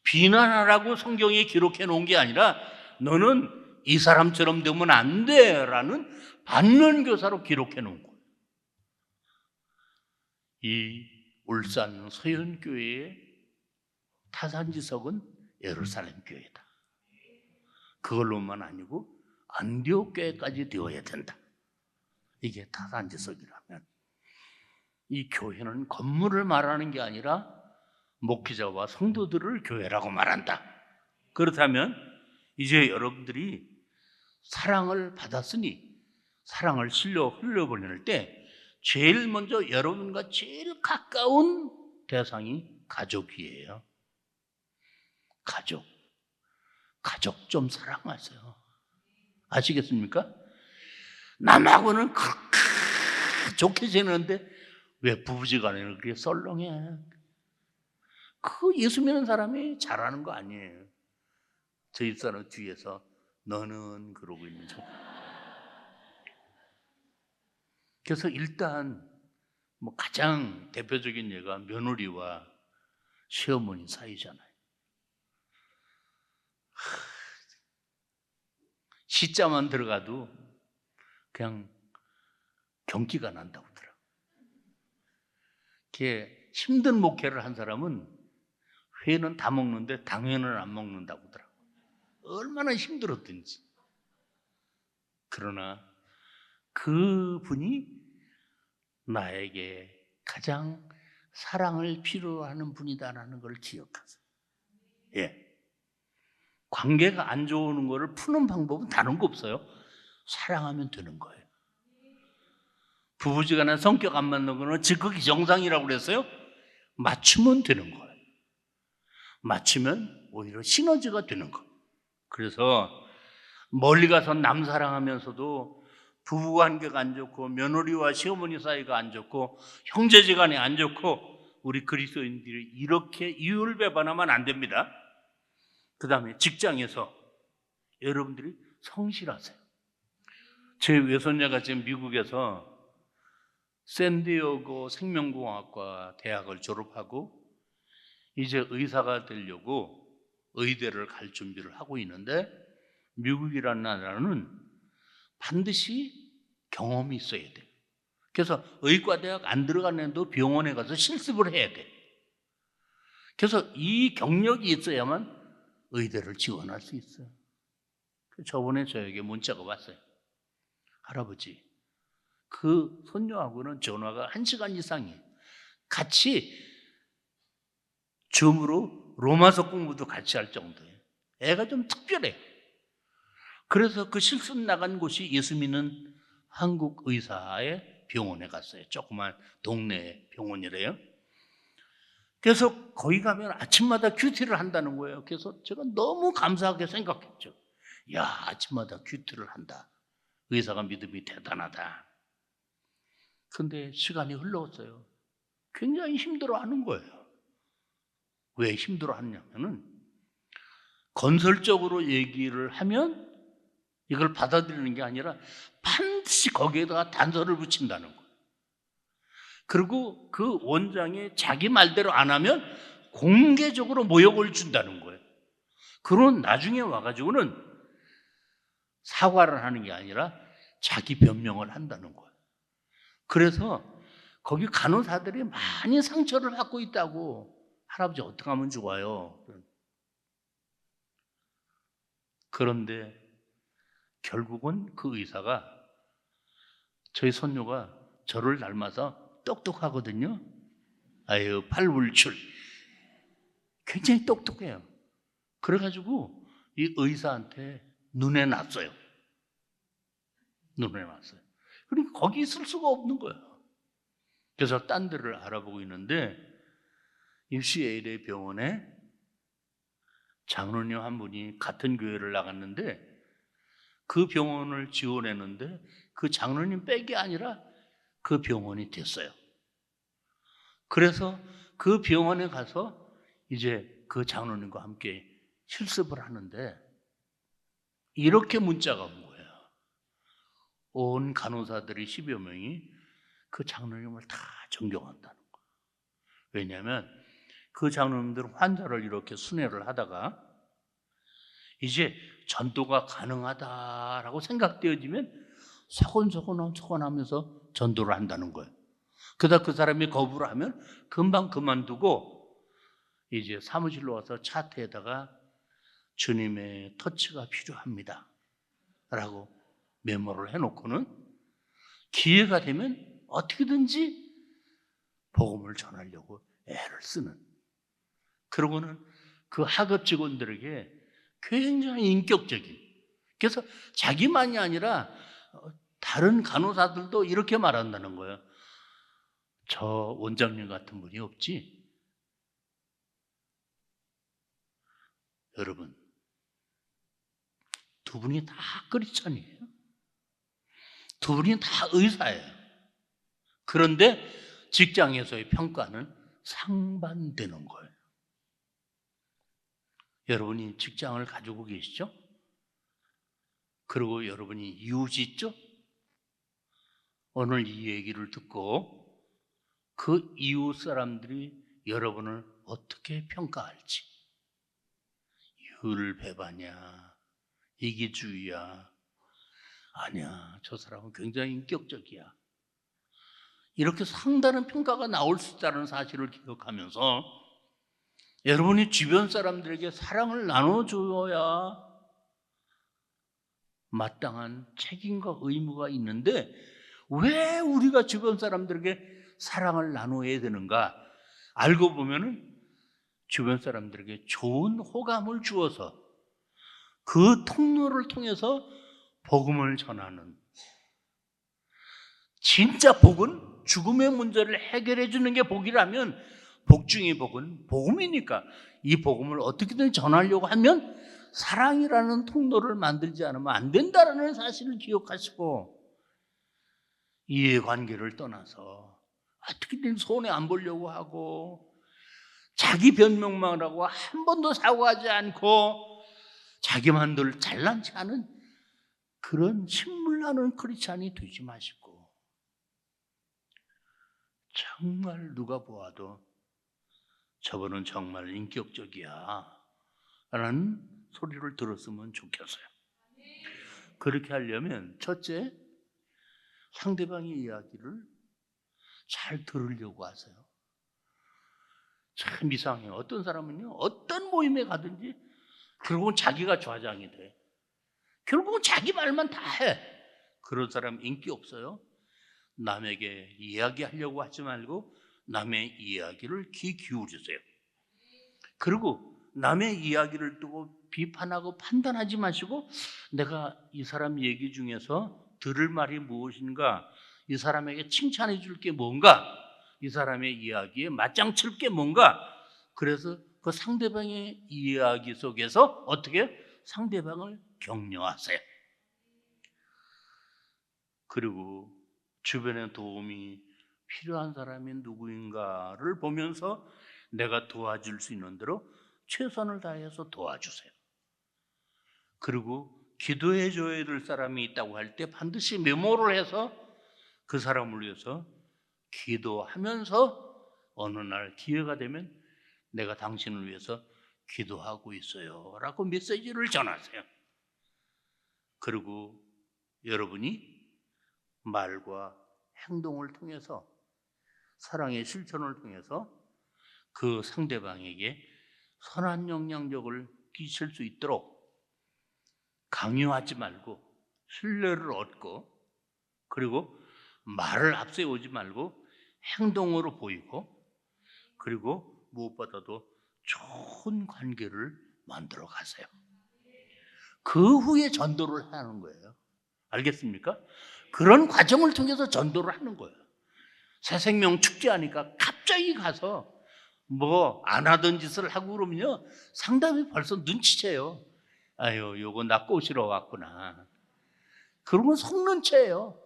비난하라고 성경에 기록해 놓은 게 아니라 너는 이 사람처럼 되면 안 돼라는 반면교사로 기록해 놓은 거예요. 이 울산 서현교회의 타산지석은 예루살렘 교회다. 그걸로만 아니고 안디옥 교회까지 되어야 된다. 이게 타산지석이라면, 이 교회는 건물을 말하는 게 아니라 목회자와 성도들을 교회라고 말한다. 그렇다면 이제 여러분들이 사랑을 받았으니 사랑을 실려 흘려보낼 때 제일 먼저 여러분과 제일 가까운 대상이 가족이에요. 가족 좀 사랑하세요. 아시겠습니까? 남하고는 그렇게 좋게 지내는데 왜 부부지간에는 그렇게 썰렁해? 그 예수 믿는 사람이 잘하는 거 아니에요. 저 집사람 뒤에서 너는 그러고 있는 척. 그래서 일단 뭐 가장 대표적인 예가 며느리와 시어머니 사이잖아요. 시자만 들어가도 그냥 경기가 난다고 하더라고요. 이렇게 힘든 목회를 한 사람은 회는 다 먹는데 당회는 안 먹는다고 하더라고요. 얼마나 힘들었든지. 그러나 그분이 나에게 가장 사랑을 필요로 하는 분이다라는 걸 기억하세요. 예. 관계가 안 좋은 거를 푸는 방법은 다른 거 없어요. 사랑하면 되는 거예요. 부부지간에 성격 안 맞는 거는 즉극이 정상이라고 그랬어요. 맞추면 되는 거예요. 맞추면 오히려 시너지가 되는 거예요. 그래서 멀리 가서 남 사랑하면서도 부부관계가 안 좋고 며느리와 시어머니 사이가 안 좋고 형제지간에 안 좋고 우리 그리스도인들이 이렇게 이율배반하면 안 됩니다. 그 다음에 직장에서 여러분들이 성실하세요. 제 외손녀가 지금 미국에서 샌디에고 생명공학과 대학을 졸업하고 이제 의사가 되려고 의대를 갈 준비를 하고 있는데, 미국이라는 나라는 반드시 경험이 있어야 돼요. 그래서 의과대학 안 들어간 애도 병원에 가서 실습을 해야 돼요. 그래서 이 경력이 있어야만 의대를 지원할 수 있어요. 저번에 저에게 문자가 왔어요. 할아버지, 그 손녀하고는 전화가 1시간 이상이에요. 같이 줌으로 로마서 공부도 같이 할 정도예요. 애가 좀 특별해. 그래서 그 실습 나간 곳이 예수 믿는 한국 의사의 병원에 갔어요. 조그만 동네 병원이래요. 그래서 거기 가면 아침마다 큐티를 한다는 거예요. 그래서 제가 너무 감사하게 생각했죠. 야, 아침마다 큐티를 한다. 의사가 믿음이 대단하다. 근데 시간이 흘렀어요. 굉장히 힘들어하는 거예요. 왜 힘들어하느냐면은 건설적으로 얘기를 하면 이걸 받아들이는 게 아니라 반드시 거기에다가 단서를 붙인다는 거예요. 그리고 그 원장이 자기 말대로 안 하면 공개적으로 모욕을 준다는 거예요. 그런 나중에 와가지고는 사과를 하는 게 아니라 자기 변명을 한다는 거예요. 그래서 거기 간호사들이 많이 상처를 받고 있다고. 할아버지 어떻게 하면 좋아요? 그런데 결국은 그 의사가, 저희 손녀가 저를 닮아서 똑똑하거든요. 아유, 팔불출. 굉장히 똑똑해요. 그래가지고 이 의사한테 눈에 났어요. 눈에 났어요. 그러니까 거기 있을 수가 없는 거예요. 그래서 딴 데를 알아보고 있는데 UCLA 병원에 장로님 한 분이 같은 교회를 나갔는데 그 병원을 지원했는데 그 장로님 빽이 아니라 그 병원이 됐어요. 그래서 그 병원에 가서 이제 그 장로님과 함께 실습을 하는데 이렇게 문자가 온 거예요. 온 간호사들이 10여 명이 그 장로님을 다 존경한다는 거예요. 왜냐하면 그 장로님들은 환자를 이렇게 순회를 하다가 이제 전도가 가능하다라고 생각되어지면 소곤소곤하면서 전도를 한다는 거예요. 그러다 그 사람이 거부를 하면 금방 그만두고 이제 사무실로 와서 차트에다가 주님의 터치가 필요합니다 라고 메모를 해놓고는 기회가 되면 어떻게든지 복음을 전하려고 애를 쓰는. 그러고는 그 학업 직원들에게 굉장히 인격적인, 그래서 자기만이 아니라 다른 간호사들도 이렇게 말한다는 거예요. 저 원장님 같은 분이 없지? 여러분, 두 분이 다 크리스찬이에요. 두 분이 다 의사예요. 그런데 직장에서의 평가는 상반되는 거예요. 여러분이 직장을 가지고 계시죠? 그리고 여러분이 이웃이 있죠? 오늘 이 얘기를 듣고 그 이웃 사람들이 여러분을 어떻게 평가할지, 율배반이야, 이기주의야, 아니야, 저 사람은 굉장히 인격적이야, 이렇게 상다른 평가가 나올 수 있다는 사실을 기억하면서 여러분이 주변 사람들에게 사랑을 나눠줘야 마땅한 책임과 의무가 있는데 왜 우리가 주변 사람들에게 사랑을 나눠야 되는가? 알고 보면은 주변 사람들에게 좋은 호감을 주어서 그 통로를 통해서 복음을 전하는, 진짜 복은 죽음의 문제를 해결해 주는 게 복이라면 복 중의 복은 복음이니까 이 복음을 어떻게든 전하려고 하면 사랑이라는 통로를 만들지 않으면 안 된다는 사실을 기억하시고, 이해관계를 떠나서 어떻게든 손해 안 보려고 하고 자기 변명만 하고 한 번도 사과하지 않고 자기만 늘 잘난 체 하는 그런 신물나는 크리스찬이 되지 마시고, 정말 누가 보아도 저분은 정말 인격적이야 라는 소리를 들었으면 좋겠어요. 그렇게 하려면 첫째, 상대방의 이야기를 잘 들으려고 하세요. 참 이상해요. 어떤 사람은요, 어떤 모임에 가든지 결국은 자기가 좌장이 돼. 결국은 자기 말만 다 해. 그런 사람 인기 없어요. 남에게 이야기하려고 하지 말고 남의 이야기를 귀 기울이세요. 그리고 남의 이야기를 두고 비판하고 판단하지 마시고 내가 이 사람 얘기 중에서 들을 말이 무엇인가, 이 사람에게 칭찬해 줄 게 뭔가, 이 사람의 이야기에 맞장 칠 게 뭔가, 그래서 그 상대방의 이야기 속에서 어떻게 상대방을 격려하세요. 그리고 주변에 도움이 필요한 사람이 누구인가를 보면서 내가 도와줄 수 있는 대로 최선을 다해서 도와주세요. 그리고 기도해 줘야 될 사람이 있다고 할 때 반드시 메모를 해서 그 사람을 위해서 기도하면서 어느 날 기회가 되면 내가 당신을 위해서 기도하고 있어요 라고 메시지를 전하세요. 그리고 여러분이 말과 행동을 통해서, 사랑의 실천을 통해서 그 상대방에게 선한 영향력을 끼칠 수 있도록 강요하지 말고 신뢰를 얻고, 그리고 말을 앞세우지 말고 행동으로 보이고, 그리고 무엇보다도 좋은 관계를 만들어 가세요. 그 후에 전도를 하는 거예요. 알겠습니까? 그런 과정을 통해서 전도를 하는 거예요. 새생명 축제하니까 갑자기 가서 뭐 안 하던 짓을 하고 그러면요, 상담이 벌써 눈치채요. 아유, 요거 나 꼬시러 왔구나. 그런 건 속는 채예요.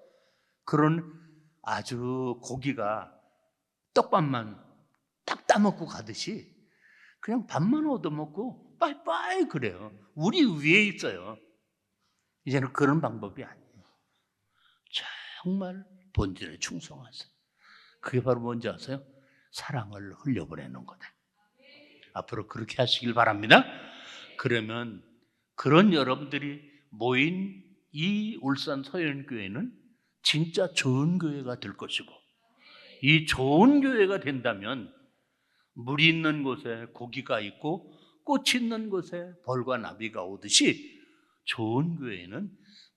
그런 아주 고기가 떡밥만 딱 따먹고 가듯이 그냥 밥만 얻어먹고 빠이빠이 그래요. 우리 위에 있어요. 이제는 그런 방법이 아니에요. 정말 본질에 충성하세요. 그게 바로 뭔지 아세요? 사랑을 흘려보내는 거다. 앞으로 그렇게 하시길 바랍니다. 그러면 그런 여러분들이 모인 이 울산 서연교회는 진짜 좋은 교회가 될 것이고, 이 좋은 교회가 된다면 물이 있는 곳에 고기가 있고 꽃이 있는 곳에 벌과 나비가 오듯이 좋은 교회는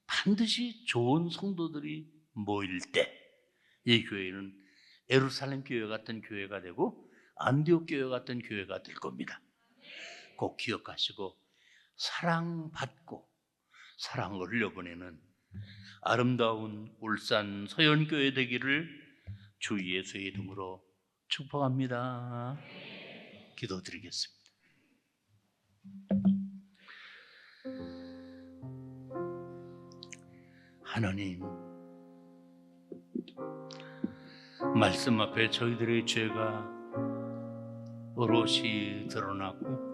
반드시 좋은 성도들이 모일 때 이 교회는 예루살렘 교회 같은 교회가 되고 안디옥 교회 같은 교회가 될 겁니다. 꼭 기억하시고 사랑받고 사랑을 흘려보내는 아름다운 울산 서연교회 되기를 주 예수의 이름으로 축복합니다. 기도드리겠습니다. 하나님, 말씀 앞에 저희들의 죄가 오롯이 드러나고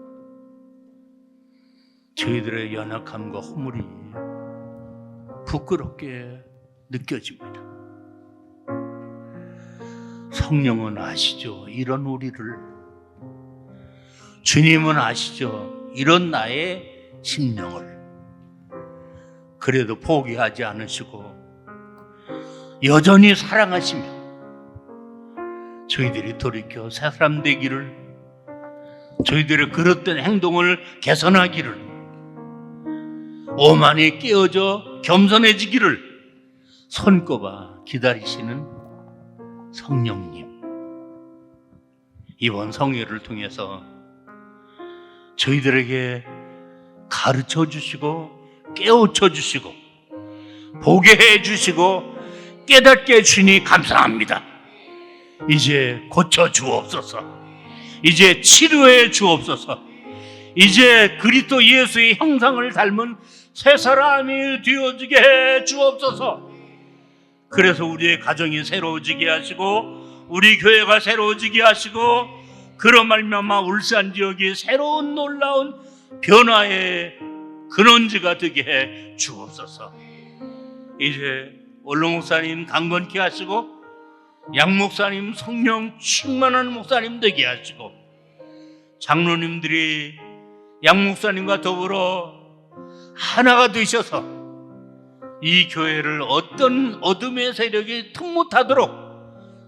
저희들의 연약함과 허물이 부끄럽게 느껴집니다. 성령은 아시죠? 이런 우리를. 주님은 아시죠? 이런 나의 심령을. 그래도 포기하지 않으시고 여전히 사랑하시며 저희들이 돌이켜 새 사람 되기를, 저희들의 그릇된 행동을 개선하기를, 오만이 깨어져 겸손해지기를 손꼽아 기다리시는 성령님, 이번 성회를 통해서 저희들에게 가르쳐 주시고 깨우쳐 주시고 보게 해 주시고 깨닫게 해주시니 감사합니다. 이제 고쳐 주옵소서. 이제 치료해 주옵소서. 이제 그리스도 예수의 형상을 닮은 새 사람이 되어지게 해 주옵소서. 그래서 우리의 가정이 새로워지게 하시고 우리 교회가 새로워지게 하시고 그런 말미암아 울산 지역이 새로운 놀라운 변화의 근원지가 되게 해 주옵소서. 이제 원로 목사님 강건케 하시고 양 목사님 성령 충만한 목사님 되게 하시고 장로님들이 양 목사님과 더불어 하나가 되셔서 이 교회를 어떤 어둠의 세력이 틈 못하도록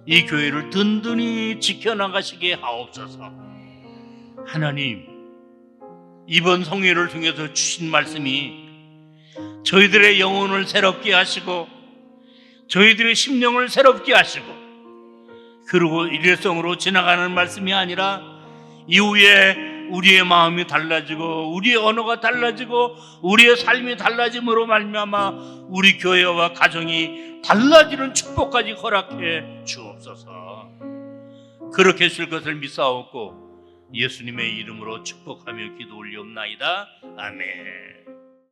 이 교회를 든든히 지켜나가시게 하옵소서. 하나님, 이번 성회를 통해서 주신 말씀이 저희들의 영혼을 새롭게 하시고 저희들의 심령을 새롭게 하시고, 그리고 일회성으로 지나가는 말씀이 아니라 이후에 우리의 마음이 달라지고 우리의 언어가 달라지고 우리의 삶이 달라짐으로 말미암아 우리 교회와 가정이 달라지는 축복까지 허락해 주옵소서. 그렇게 하실 것을 믿사옵고 예수님의 이름으로 축복하며 기도 올리옵나이다. 아멘.